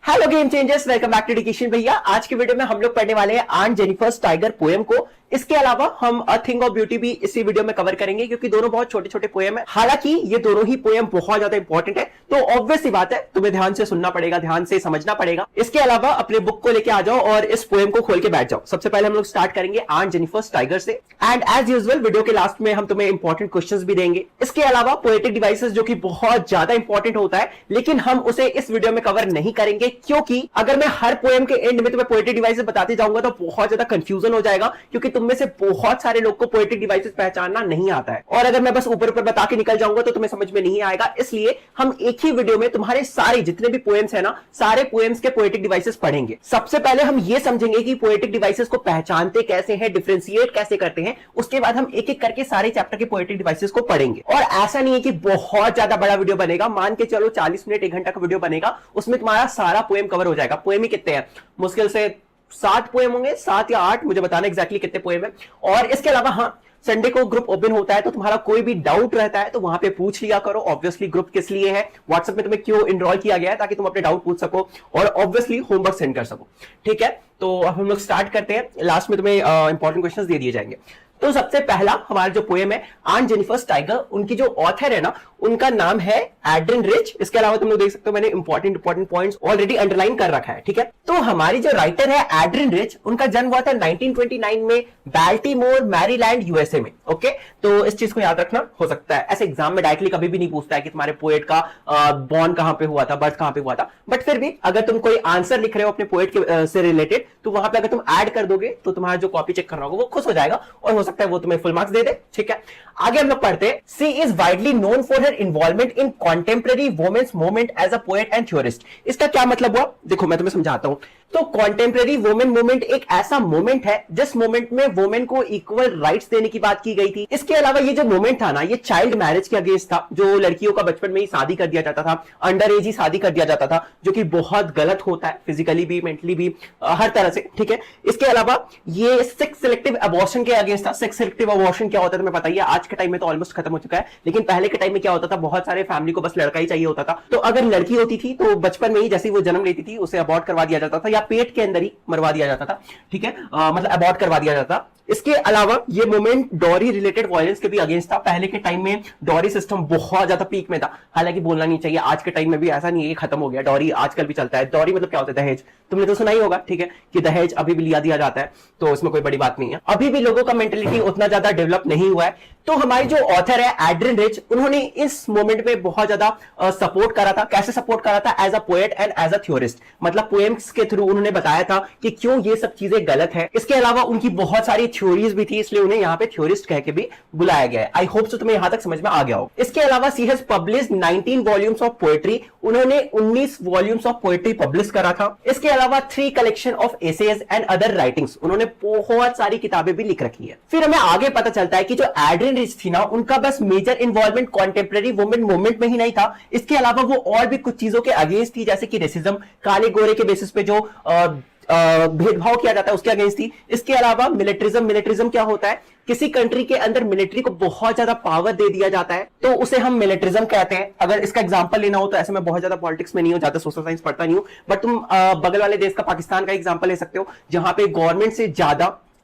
Hello game changers, welcome back to education Bhaiya. आज के वीडियो में हम लोग पढ़ने वाले हैं आंट जेनिफर्स टाइगर पोएम को। इसके अलावा हम अ थिंग ऑफ ब्यूटी भी इसी वीडियो में कवर करेंगे, क्योंकि दोनों बहुत छोटे छोटे पोएम है। हालांकि ये दोनों ही पोएम बहुत ज्यादा इंपॉर्टेंट है, तो ऑब्वियस सी बात है तुम्हें ध्यान से सुनना पड़ेगा, ध्यान से समझना पड़ेगा। इसके अलावा अपने बुक को लेके आ जाओ और इस पोएम को खोल के बैठ जाओ। सबसे पहले हम लोग स्टार्ट करेंगे ऑन जेनिफर्स टाइगर से, एंड एज यूजुअल वीडियो के लास्ट में हम तुम्हें इंपॉर्टेंट क्वेश्चंस भी देंगे। इसके अलावा पोएटिक डिवाइसेस, जो कि बहुत ज्यादा इंपॉर्टेंट होता है, लेकिन हम उसे इस वीडियो में कवर नहीं करेंगे, क्योंकि अगर मैं हर पोएम के एंड में तुम्हें पोएटिक डिवाइसेस बताते जाऊंगा तो बहुत ज्यादा कंफ्यूजन हो जाएगा, क्योंकि तुम में से बहुत सारे लोग को पोएटिक डिवाइसेस पहचानना नहीं आता है, और अगर मैं बस ऊपर ऊपर बता के निकल जाऊंगा तो तुम्हें समझ में नहीं आएगा। इसलिए हम एक ही वीडियो में तुम्हारे सारे जितने भी पोएम्स है ना, सारे पोएम्स के पोएटिक डिवाइसेस पढ़ेंगे। सबसे पहले हम ये समझेंगे कि पोएटिक डिवाइसेस को पहचानते कैसे हैं, डिफरेंशिएट कैसे करते हैं, उसके बाद हम एक एक करके सारे चैप्टर के पोएटिक डिवाइसेस को पढ़ेंगे। और ऐसा नहीं है कि बहुत ज्यादा बड़ा वीडियो बनेगा, मान के चलो 40 मिनट 1 घंटा का वीडियो बनेगा, उसमें तुम्हारा सारा पोएम कवर हो जाएगा। पोएम ही कितने हैं, मुश्किल से 7 पोएम होंगे, 7 या 8, मुझे बताना एग्जैक्टली कितने पोएम है। और इसके अलावा हाँ, संडे को ग्रुप ओपन होता है, तो तुम्हारा कोई भी डाउट रहता है तो वहां पे पूछ लिया करो। ऑब्वियसली ग्रुप किस लिए है, व्हाट्सएप में तुम्हें क्यों इनरोल किया गया है, ताकि तुम अपने डाउट पूछ सको और ऑब्वियसली होमवर्क सेंड कर सको। ठीक है, तो अब हम लोग स्टार्ट करते हैं। लास्ट में तुम्हें इंपॉर्टेंट क्वेश्चंस दे दिए जाएंगे। तो सबसे पहला हमारा जो पोएम है ऑन जेनिफर्स टाइगर, उनकी जो ऑथर है ना, उनका नाम है एड्रिन रिच। इसके अलावा तुम लोग देख सकते हो मैंने इंपॉर्टेंट पॉइंट्स ऑलरेडी अंडरलाइन कर रखा है। ठीक है, तो हमारी जो राइटर है एड्रिन रिच, उनका जन्म हुआ था 1929 में बाल्टीमोर, मैरीलैंड, यूएसए में। ओके, तो इस चीज को याद रखना। हो सकता है ऐसे एग्जाम में डायरेक्टली कभी भी नहीं पूछता है कि तुम्हारे पोएट का बॉर्न कहां पे हुआ था, बर्थ कहां पे हुआ था, बट फिर भी अगर तुम कोई आंसर लिख रहे हो अपने पोएट के से रिलेटेड, तो वहां पे अगर तुम ऐड कर दोगे तो तुम्हारा जो कॉपी चेक कर रहा होगा वो खुश हो जाएगा, और हो सकता है वो तुम्हें फुल मार्क्स दे दे। ठीक है, आगे हम लोग पढ़ते हैं। She is widely known for her involvement in contemporary women's movement as a poet and theorist. इसका क्या मतलब हुआ, देखो मैं तुम्हें समझाता हूं। तो कॉन्टेम्पररी वुमेन मूवमेंट एक ऐसा मूवमेंट है जिस मूवमेंट में वुमेन को इक्वल राइट्स देने की बात की गई थी। इसके अलावा ये जो मूवमेंट था ना, ये चाइल्ड मैरिज के अगेंस्ट था, जो लड़कियों का बचपन में ही शादी कर दिया जाता था, अंडर एज ही शादी कर दिया जाता था, जो कि बहुत गलत होता है, फिजिकली भी, मेंटली भी, हर तरह से। ठीक है, इसके अलावा ये सेक्स सिलेक्टिव अबॉर्शन के अगेंस्ट था। सेक्स सिलेक्टिव अबॉर्शन क्या होता है तुम्हें पता ही है, आज के टाइम में तो ऑलमोस्ट खत्म हो चुका है, लेकिन पहले के टाइम में क्या होता था, बहुत सारे फैमिली को बस लड़का ही चाहिए होता था, तो अगर लड़की होती थी तो बचपन में ही जैसे वो जन्म लेती थी उसे अबॉर्ट करवा दिया जाता था, या पेट के अंदर ही मरवा दिया जाता था। ठीक है, मतलब अबॉर्ट करवा दिया जाता। इसके अलावा ये मूवमेंट डॉरी रिलेटेड वायलेंस के भी अगेंस्ट था। पहले के टाइम में डॉरी सिस्टम बहुत ज्यादा पीक में था, हालांकि बोलना नहीं चाहिए, आज के टाइम में भी ऐसा नहीं है, खत्म हो गया। डॉरी आजकल भी चलता है। डॉरी मतलब क्या होता है, दहेज। तुमने तो सुना ही होगा, ठीक है, कि दहेज अभी भी लिया दिया जाता है, तो इसमें कोई बड़ी बात नहीं है। अभी भी लोगों का मेंटेलिटी उतना ज्यादा डेवलप नहीं हुआ है। तो हमारी जो ऑथर है एड्रिन रिच, उन्होंने इस मूवमेंट में बहुत ज्यादा सपोर्ट करा था। कैसे सपोर्ट करा था, as a poet and as a theorist, मतलब पोएम्स के थ्रू उन्होंने बताया था कि क्यों ये सब चीजें गलत है। इसके अलावा उनकी बहुत सारी थ्योरीज भी थी, इसलिए उन्हें यहाँ पे थ्योरिस्ट कह के भी बुलाया गया है। आई होप सो तुम्हें यहां तक समझ में आ गया हो। इसके अलावा she has published 19 volumes of poetry, उन्होंने 19 वॉल्यूम्स ऑफ पोएट्री पब्लिश करा था। इसके अलावा 3 collection of essays and other writings, उन्होंने बहुत सारी किताबें भी लिख रखी है। फिर हमें आगे पता चलता है कि जो एड्रिन रिच थी ना, उनका बस major involvement contemporary women movement में ही नहीं था, इसके अलावा वो और भी कुछ चीजों के अगेंस्ट थी, जैसे कि रेसिज्म, काले गोरे के बेसिस पे जो भेदभाव किया जाता है उसके अगेंस्ट थी। इसके अलावा मिलिट्रिज्म क्या होता है, किसी कंट्री के अंदर मिलिट्री को बहुत ज्यादा पावर दे दिया जाता है, तो उसे हम मिलिट्रिज्म कहते हैं। अगर इसका एग्जांपल लेना हो तो ऐसे मैं बहुत ज्यादा पॉलिटिक्स में नहीं हो, ज्यादा सोशल साइंस पढ़ता नहीं हूं, बट तुम बगल वाले देश का, पाकिस्तान का एग्जांपल ले सकते हो, जहां पे गवर्नमेंट से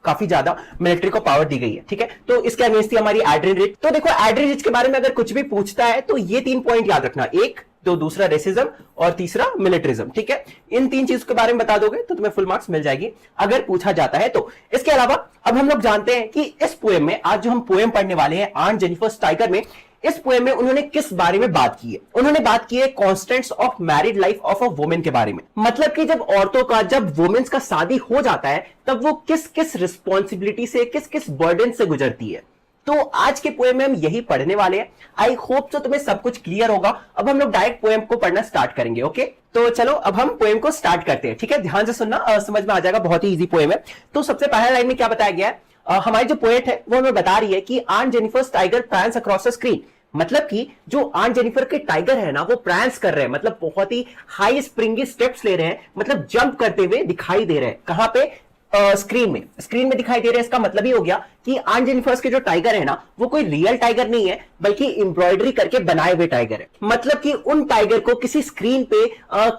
काफी ज्यादा मिलिट्री को पावर दी गई है। ठीक है, तो इसके अगेंस्ट थी हमारी एड्रिन रिच। तो देखो एड्रिन रिच के बारे में अगर कुछ भी पूछता है तो ये 3 पॉइंट याद रखना, एक तो दूसरा रेसिज्म और तीसरा मिलिट्रिज्म। ठीक है, इन 3 चीज के बारे में बता दोगे तो तुम्हें फुल मार्क्स मिल जाएगी अगर पूछा जाता है तो। इसके अलावा अब हम लोग जानते हैं कि इस पोएम में, आज जो हम पोएम पढ़ने वाले हैं ऑन जेनिफर्स टाइगर में, इस पोएम में उन्होंने किस बारे में बात की है। उन्होंने बात की है constants of married life of a women के बारे में। मतलब कि जब औरतों का, जब वुमेन्स का शादी हो जाता है, तब वो किस किस रिस्पॉन्सिबिलिटी से, किस किस बर्डन से गुजरती है। तो आज के पोएम में हम यही पढ़ने वाले हैं। आई होप तो तुम्हें सब कुछ क्लियर होगा। अब हम लोग डायरेक्ट पोएम को पढ़ना स्टार्ट करेंगे। ओके, तो चलो अब हम पोएम को स्टार्ट करते हैं। ठीक है, ध्यान से सुनना, समझ में आ जाएगा, बहुत ही इजी पोएम है। तो सबसे पहला लाइन में क्या बताया गया है, हमारी जो पोएट है वो हमें बता रही है कि on Jennifer's tiger prawns across the screen. मतलब कि जो ऑन जेनिफर के टाइगर है ना, वो प्रांस कर रहे हैं, मतलब बहुत ही हाई स्प्रिंगी स्टेप्स ले रहे हैं, मतलब जंप करते हुए दिखाई दे रहे हैं। कहां पे, स्क्रीन में दिखाई दे रहे हैं। इसका मतलब ही हो गया कि ऑन जेनिफर्स के जो टाइगर है ना, वो कोई रियल टाइगर नहीं है, बल्कि एम्ब्रॉयडरी करके बनाए हुए टाइगर है। मतलब कि उन टाइगर को किसी स्क्रीन पे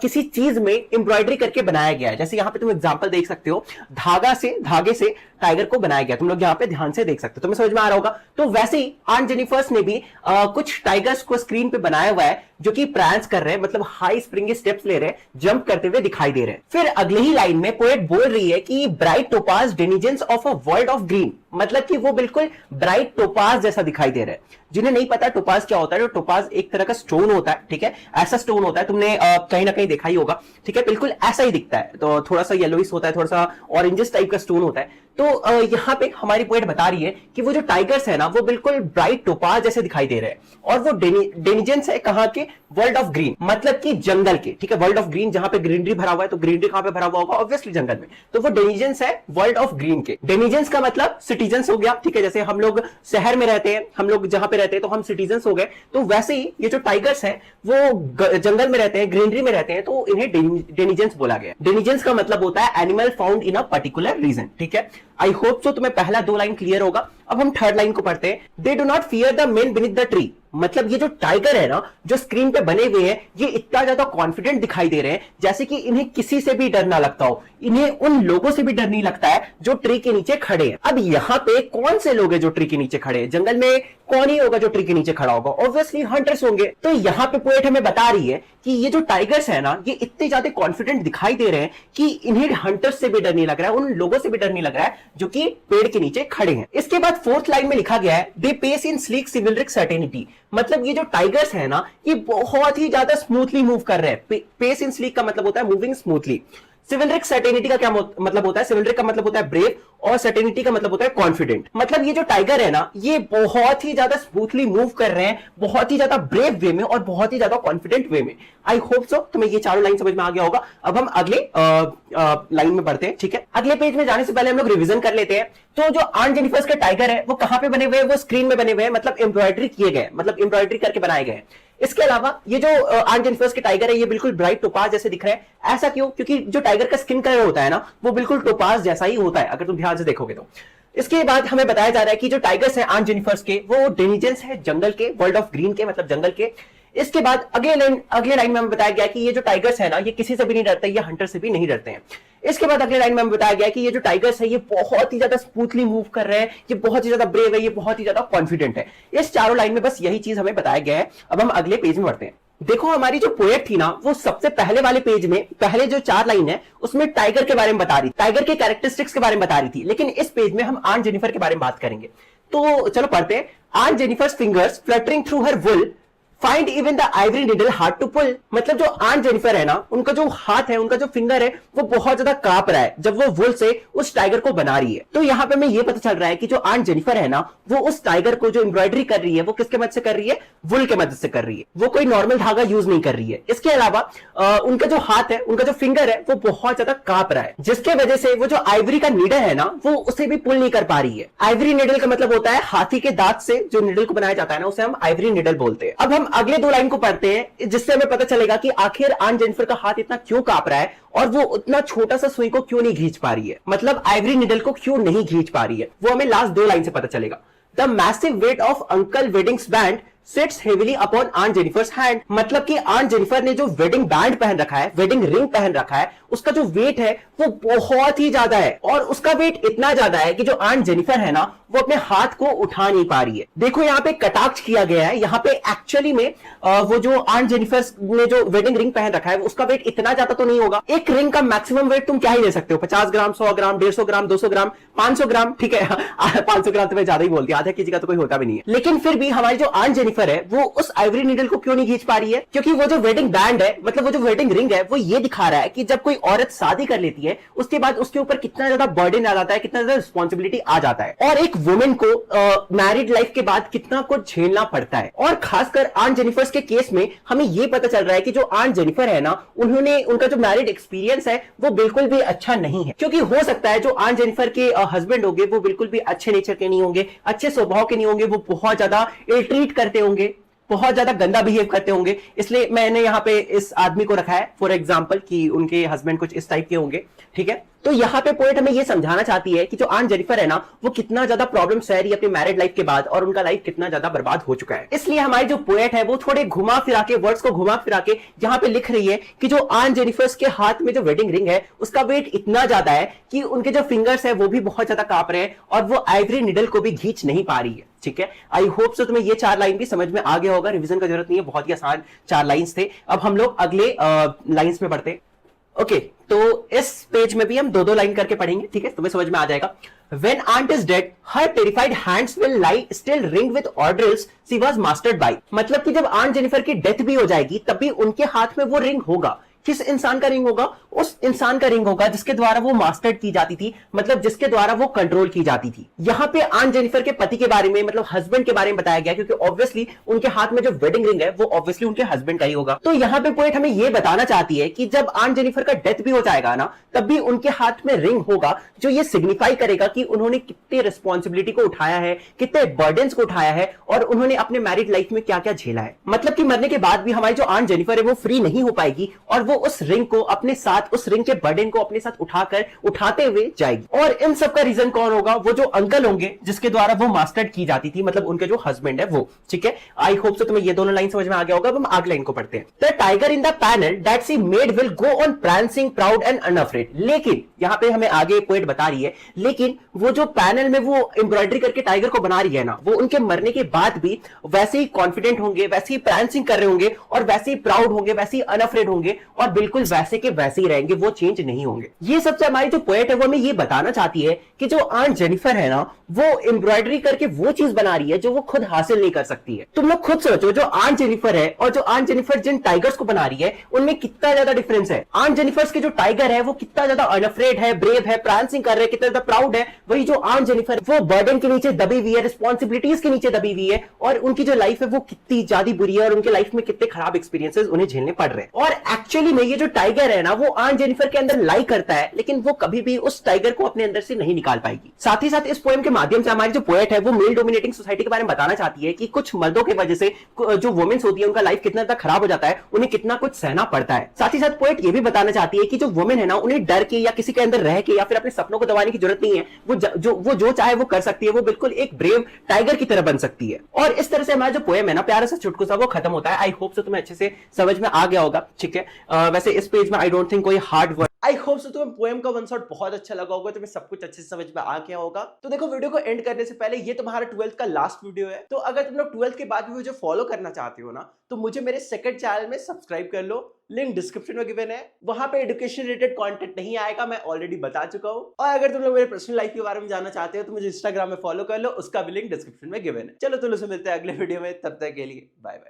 किसी चीज में एम्ब्रॉयडरी करके बनाया गया है। जैसे यहां पे तुम एग्जांपल देख सकते हो, धागे से टाइगर को बनाया गया। तुम लोग यहाँ पे ध्यान से देख सकते हो, तुम्हें समझ में आ रहा होगा। तो वैसे ही ऑन जेनिफर्स ने भी कुछ टाइगर्स को स्क्रीन पे बनाया हुआ है जो कि प्रांस कर रहे हैं, मतलब हाई स्प्रिंगी स्टेप्स ले रहे हैं, जंप करते हुए दिखाई दे रहे हैं। फिर अगले ही लाइन में पोएट बोल रही है कि bright topaz denizens of a world of green, मतलब कि वो बिल्कुल ब्राइट टोपाज जैसा दिखाई दे रहा है। जिन्हें नहीं पता टोपाज क्या होता है, तो टोपाज एक तरह का स्टोन होता है, ठीक है, ऐसा स्टोन होता है, तुमने कहीं ना कहीं देखा ही होगा, ठीक है, बिल्कुल ऐसा ही दिखता है। तो थोड़ा सा येलोइश होता है, थोड़ा सा ऑरेंजेस टाइप का स्टोन होता है। तो यहाँ पे हमारी पोएट बता रही है कि वो जो टाइगर्स है ना, वो बिल्कुल ब्राइट टोपाज जैसे दिखाई दे रहे हैं, और वो डेनिजेंस है कहाँ के, वर्ल्ड ऑफ ग्रीन, मतलब कि जंगल के, ठीक है। वर्ल्ड ऑफ ग्रीन, जहां पे ग्रीनरी भरा हुआ है, तो ग्रीनरी कहां पे भरा हुआ होगा, ऑब्वियसली जंगल में। तो वो डेनिजेंस है वर्ल्ड ऑफ ग्रीन के। डेनिजेंस का मतलब सिटीजन्स हो गया, ठीक है, जैसे हम लोग शहर में रहते हैं, हम लोग जहां पे रहते हैं तो हम सिटीजन्स हो गए। तो वैसे ही ये जो टाइगर्स हैं वो जंगल में रहते हैं, ग्रीनरी में रहते हैं, तो इन्हें डेनिजेंस बोला गया। डेनिजेंस का मतलब होता है animal found in a particular region, ठीक है। आई होप सो तुम्हें पहला 2 लाइन क्लियर होगा। अब हम थर्ड लाइन को पढ़ते हैं। They do not fear the man beneath the tree, मतलब ये जो टाइगर है ना, जो स्क्रीन पे बने हुए हैं, ये इतना ज्यादा कॉन्फिडेंट दिखाई दे रहे हैं जैसे कि इन्हें किसी से भी डर ना लगता हो, इन्हें उन लोगों से भी डर नहीं लगता है जो ट्री के नीचे खड़े हैं। अब यहाँ पे कौन से लोग हैं जो ट्री के नीचे खड़े हैं? जंगल में कौन ही होगा जो ट्री के नीचे खड़ा होगा? ऑब्वियसली हंटर्स होंगे। तो यहाँ पे पोएट हमें बता रही है कि ये जो टाइगर्स है ना, ये इतने ज्यादा कॉन्फिडेंट दिखाई दे रहे हैं कि इन्हें हंटर्स से भी डर नहीं लग रहा है, उन लोगों से भी डर नहीं लग रहा है जो कि पेड़ के नीचे खड़े हैं। इसके बाद 4th लाइन में लिखा गया है, they pace in sleek chivalric certainty, मतलब ये जो टाइगर्स है ना, ये बहुत ही ज्यादा स्मूथली मूव कर रहे हैं। पेस इन स्लीक का मतलब होता है मूविंग स्मूथली। सिविलरिक सर्टेनिटी का क्या मतलब होता है? सिविलरिक का मतलब होता है ब्रेव, और सर्टेनिटी का मतलब होता है कॉन्फिडेंट। मतलब ये जो टाइगर है ना, ये बहुत ही ज्यादा स्मूथली मूव कर रहे हैं, बहुत ही ज्यादा ब्रेव वे में और बहुत ही ज्यादा कॉन्फिडेंट वे में। आई होप सो तुम्हें ये चारों लाइन समझ में आ गया होगा। अब हम अगले लाइन में बढ़ते हैं, ठीक है। अगले पेज में जाने से पहले हम लोग रिवीजन कर लेते हैं। तो जो ऑन जेनिफर्स के टाइगर है वो कहां पे बने हुए हैं? वो स्क्रीन में बने हुए हैं, मतलब एम्ब्रॉयडरी किए गए, मतलब एम्ब्रॉयडरी करके बनाए गए हैं। इसके अलावा ये जो ऑन जेनिफर्स के टाइगर है, ये बिल्कुल ब्राइट टोपाज जैसे दिख रहे हैं। ऐसा क्यों? क्योंकि जो टाइगर का स्किन कलर होता है ना, वो बिल्कुल टोपाज जैसा ही होता है, अगर तुम ध्यान से देखोगे तो। इसके बाद हमें बताया जा रहा है कि जो टाइगर्स हैं ऑन जेनिफर्स के, वो डेनिजेंस है जंगल के, वर्ल्ड ऑफ ग्रीन के, मतलब जंगल के। इसके बाद अगले लाइन में हमें बताया गया कि ये जो टाइगर्स है ना, ये किसी से भी नहीं डरते, ये हंटर से भी नहीं डरते हैं। इसके बाद अगले लाइन में हमें बताया गया कि ये जो टाइगर्स है, ये बहुत ही ज्यादा स्मूथली मूव कर रहे हैं, ये बहुत ही ज्यादा ब्रेव है, ये बहुत ही ज्यादा कॉन्फिडेंट है। इस चारों लाइन में बस यही चीज हमें बताया गया है। अब हम अगले पेज में बढ़ते हैं। देखो हमारी जो पोएट थी ना, वो सबसे पहले वाले पेज में पहले जो 4 लाइन है उसमें टाइगर के बारे में बता रही, टाइगर के कैरेक्टरिस्टिक्स के बारे में बता रही थी, लेकिन इस पेज में हम ऑन जेनिफर के बारे में बात करेंगे। तो चलो पढ़ते हैं। Aunt Jennifer's fingers fluttering through her wool find even the ivory needle hard to pull, मतलब जो ऑन जेनिफर है ना, उनका जो हाथ है, उनका जो फिंगर है, वो बहुत ज्यादा कांप रहा है जब वो वुल से उस टाइगर को बना रही है। तो यहाँ पे हमें ये पता चल रहा है कि जो ऑन जेनिफर है ना, वो उस टाइगर को जो एम्ब्रॉयडरी कर रही है, वो किसके मदद से कर रही है? वुल के मदद से कर रही है। वो कोई नॉर्मल धागा यूज नहीं कर रही है। इसके अलावा उनका जो हाथ है, उनका जो फिंगर है, वो बहुत ज्यादा कांप रहा है, जिसके वजह से वो जो आइवरी का नीडल है ना, वो उसे भी पुल नहीं कर पा रही है। आइवरी नीडल का मतलब होता है हाथी के दांत से जो नीडल को बनाया जाता है ना, उसे हम आइवरी नीडल बोलते हैं। अब हम अगले 2 लाइन को पढ़ते हैं, जिससे हमें पता चलेगा कि आखिर ऑन जेनिफर का हाथ इतना क्यों कांप रहा है और वो उतना छोटा सा सुई को क्यों नहीं खींच पा रही है, मतलब आइवरी निडल को क्यों नहीं खींच पा रही है। वो हमें लास्ट 2 लाइन से पता चलेगा। The massive weight of uncle weddings band sits heavily upon aunt Jennifer's hand, मतलब कि ऑन जेनिफर ने जो वेडिंग बैंड पहन रखा है, वेडिंग रिंग पहन रखा है, उसका जो वेट है वो बहुत ही ज्यादा है, और उसका वेट इतना ज्यादा है कि जो ऑन जेनिफर है ना, वो अपने हाथ को उठा नहीं पा रही है। देखो यहाँ पे कटाक्ष किया गया है, यहाँ पे एक्चुअली में वो जो ऑन जेनिफर ने जो वेडिंग रिंग पहन रखा है, उसका वेट इतना ज्यादा तो नहीं होगा। एक रिंग का मैक्सिमम वेट तुम क्या ही ले सकते हो, 50 ग्राम, 100 ग्राम, 150 ग्राम, 200 ग्राम, 500 ग्राम, ठीक है। 500 ग्राम तो मैं ज्यादा ही बोल दिया, आधा केजी का तो कोई होता भी नहीं है। लेकिन फिर भी हमारी जो ऑन जेनिफर है, वो उस आइवरी नीडल को क्यों नहीं खींच पा रही है? क्योंकि वो जो वेडिंग बैंड है, मतलब वो जो वेडिंग रिंग है, वो ये दिखा रहा है कि जब कोई औरत शादी कर लेती है, उसके बाद उसके ऊपर कितना ज्यादा बर्डन आ जाता है, कितना ज्यादा रिस्पॉन्सिबिलिटी आ जाता है, और एक वुमेन को मैरिड लाइफ के बाद कितना कुछ झेलना पड़ता है। और खासकर ऑन जेनिफर्स के केस में हमें यह पता चल रहा है कि जो ऑन जेनिफर है ना, उनका जो मैरिड एक्सपीरियंस है वो बिल्कुल भी अच्छा नहीं है। क्योंकि हो सकता है जो ऑन जेनिफर के हस्बैंड होंगे वो बिल्कुल भी अच्छे नेचर के नहीं होंगे, अच्छे स्वभाव के नहीं होंगे, वो बहुत ज्यादा इल ट्रीट करते होंगे, बहुत ज्यादा गंदा बिहेव करते होंगे, इसलिए मैंने यहाँ पे इस आदमी को रखा है फॉर एग्जाम्पल कि उनके हस्बैंड कुछ इस टाइप के होंगे, ठीक है। तो यहाँ पे पोएट हमें ये समझाना चाहती है कि जो आंट जेनिफर है ना, वो कितना ज्यादा प्रॉब्लम सह रही है अपनी मैरिड लाइफ के बाद, और उनका लाइफ कितना ज्यादा बर्बाद हो चुका है। इसलिए हमारी जो पोएट है वो थोड़े घुमा फिरा के, वर्ड्स को घुमा फिरा के यहाँ पे लिख रही है कि जो आंट जेनिफर्स के हाथ में जो वेडिंग रिंग है उसका वेट इतना ज्यादा है कि उनके जो फिंगर्स है वो भी बहुत ज्यादा कांप रहे हैं और वो आइवरी निडल को भी खींच नहीं पा रही है, ठीक है। आई होप सो तुम्हें ये 4 लाइन भी समझ में आ गया होगा, रिवीजन का जरूरत नहीं है, बहुत ही आसान 4 लाइंस थे। अब हम लोग अगले लाइंस में बढ़ते हैं। ओके, तो इस पेज में भी हम 2-2 लाइन करके पढ़ेंगे, ठीक है, तुम्हें समझ में आ जाएगा। When aunt is dead, her terrified hands will lie still ring with ordeals she was mastered by। मतलब कि जब आंट जेनिफर की डेथ भी हो जाएगी तब भी उनके हाथ में वो रिंग होगा। किस इंसान का रिंग होगा? उस इंसान का रिंग होगा जिसके द्वारा वो मास्टर्ड की जाती थी, मतलब जिसके द्वारा वो कंट्रोल की जाती थी। यहाँ पे आंट जेनिफर के पति के बारे में, मतलब हस्बैंड के बारे में बताया गया, क्योंकि ऑब्वियसली उनके हाथ में जो वेडिंग रिंग है वो ऑब्वियसली उनके हस्बैंड का ही होगा। तो यहाँ पे पोएट हमें ये बताना चाहती है कि जब आंट जेनिफर का डेथ भी हो जाएगा ना, तब भी उनके हाथ में रिंग होगा, जो ये सिग्निफाई करेगा कि उन्होंने कितने रिस्पॉन्सिबिलिटी को उठाया है, कितने बर्डन्स को उठाया है, और उन्होंने अपने मैरिड लाइफ में क्या क्या झेला है। मतलब कि मरने के बाद भी हमारी जो आंट जेनिफर है वो फ्री नहीं हो पाएगी, और वो उस रिंग को अपने साथ, उस रिंग के बर्डन को अपने साथ उठाते हुए जाएगी। और इन सब का रीजन कौन होगा? वो जो अंकल होंगे जिसके द्वारा वो मास्टर्ड की जाती थी, मतलब उनके जो हस्बैंड है वो, ठीक है। आई होप सो तुम्हें ये दोनों लाइन समझ में आ गया होगा। अब हम अगली लाइन को पढ़ते हैं। The tiger in the panel that she made will go on prancing proud and unafraid. लेकिन यहाँ पे हमें आगे पोएट बता रही है, लेकिन वो जो पैनल में वो एम्ब्रॉयडरी करके टाइगर को बना रही है ना, वो उनके मरने के बाद भी वैसे ही कॉन्फिडेंट होंगे, वैसे ही prancing कर रहे होंगे, और वैसे ही प्राउड होंगे, वैसे ही अनअफ्रेड होंगे, और बिल्कुल वैसे के वैसे ही रहेंगे, वो चेंज नहीं होंगे। ये सबसे हमारी जो पोएट है वो हमें ये बताना चाहती है कि जो आंट जेनिफर है ना, वो एम्ब्रॉयडरी करके वो चीज बना रही है जो वो खुद हासिल नहीं कर सकती है। तुम लोग खुद सोचो, जो आंट जेनिफर है और जो आंट जेनिफर जिन टाइगर्स को बना रही है उनमें कितना ज्यादा डिफरेंस है। आंट जेनिफर्स के जो टाइगर है वो कितना ज्यादा अनअफ्रेड है, ब्रेव है, प्रांसिंग कर रहे हैं, कितना ज्यादा प्राउड है। वही जो आंट जेनिफर वो बर्डन के नीचे दबी हुई है, रिस्पॉन्सिबिलिटीज के नीचे दबी हुई है, और उनकी जो लाइफ है वो कितनी ज्यादा बुरी है, और उनके लाइफ में कितने खराब एक्सपीरियंसेस उन्हें झेलने पड़ रहे हैं। और एक्चुअली में ये जो टाइगर है ना, वो आंट जेनिफर के अंदर लाई करता है, लेकिन वो कभी भी उस टाइगर को अपने अंदर से नहीं निकाल पाएगी। साथ ही साथ इस पोएम के माध्यम से हमारी जो पोएट है वो मेल डोमिनेटिंग सोसाइटी के बारे में बताना चाहती है कि कुछ मर्दों की वजह से जो वुमेन्स होती है उनका लाइफ कितना ज्यादा खराब हो जाता है, उन्हें कितना कुछ सहना पड़ता है। साथ ही साथ पोएट ये भी बताना चाहती है कि जो वुमेन है ना, उन्हें डर के या किसी के अंदर रह के या फिर अपने सपनों को दबाने की जरूरत नहीं है। वो जो चाहे वो कर सकती है, वो बिल्कुल एक ब्रेव टाइगर की तरह बन सकती है। और इस तरह से हमारा जो पोएम है ना, प्यारा सा चुटकुला, वो खत्म होता है। आई होप सो तुम्हें अच्छे से समझ में आ गया होगा, ठीक है। वैसे इस पेज में आई डोंट थिंक कोई hard word. I hope so तुम्हें पोएम का वन शॉट बहुत अच्छा लगा होगा, तुम्हें सब कुछ अच्छे से समझ में आ गया होगा। तो देखो, वीडियो को एंड करने से पहले ये तुम्हारा 12th का लास्ट वीडियो है, तो अगर तुम लोग 12th के बाद भी मुझे फॉलो करना चाहते हो ना, तो मुझे मेरे सेकंड चैनल में सब्सक्राइब कर लो, लिंक डिस्क्रिप्शन में गिवन है। वहां पे एजुकेशन रिलेटेड कंटेंट नहीं आएगा, मैं ऑलरेडी बता चुका हूँ। और अगर तुम लोग मेरे पर्सनल लाइफ के बारे में जानना चाहते हो तो मुझे इंस्टाग्राम में फॉलो कर लो, उसका भी लिंक डिस्क्रिप्शन में गिवन है। चलो तुम लोग से मिलते हैं अगले वीडियो में, तब तक के लिए बाय बाय।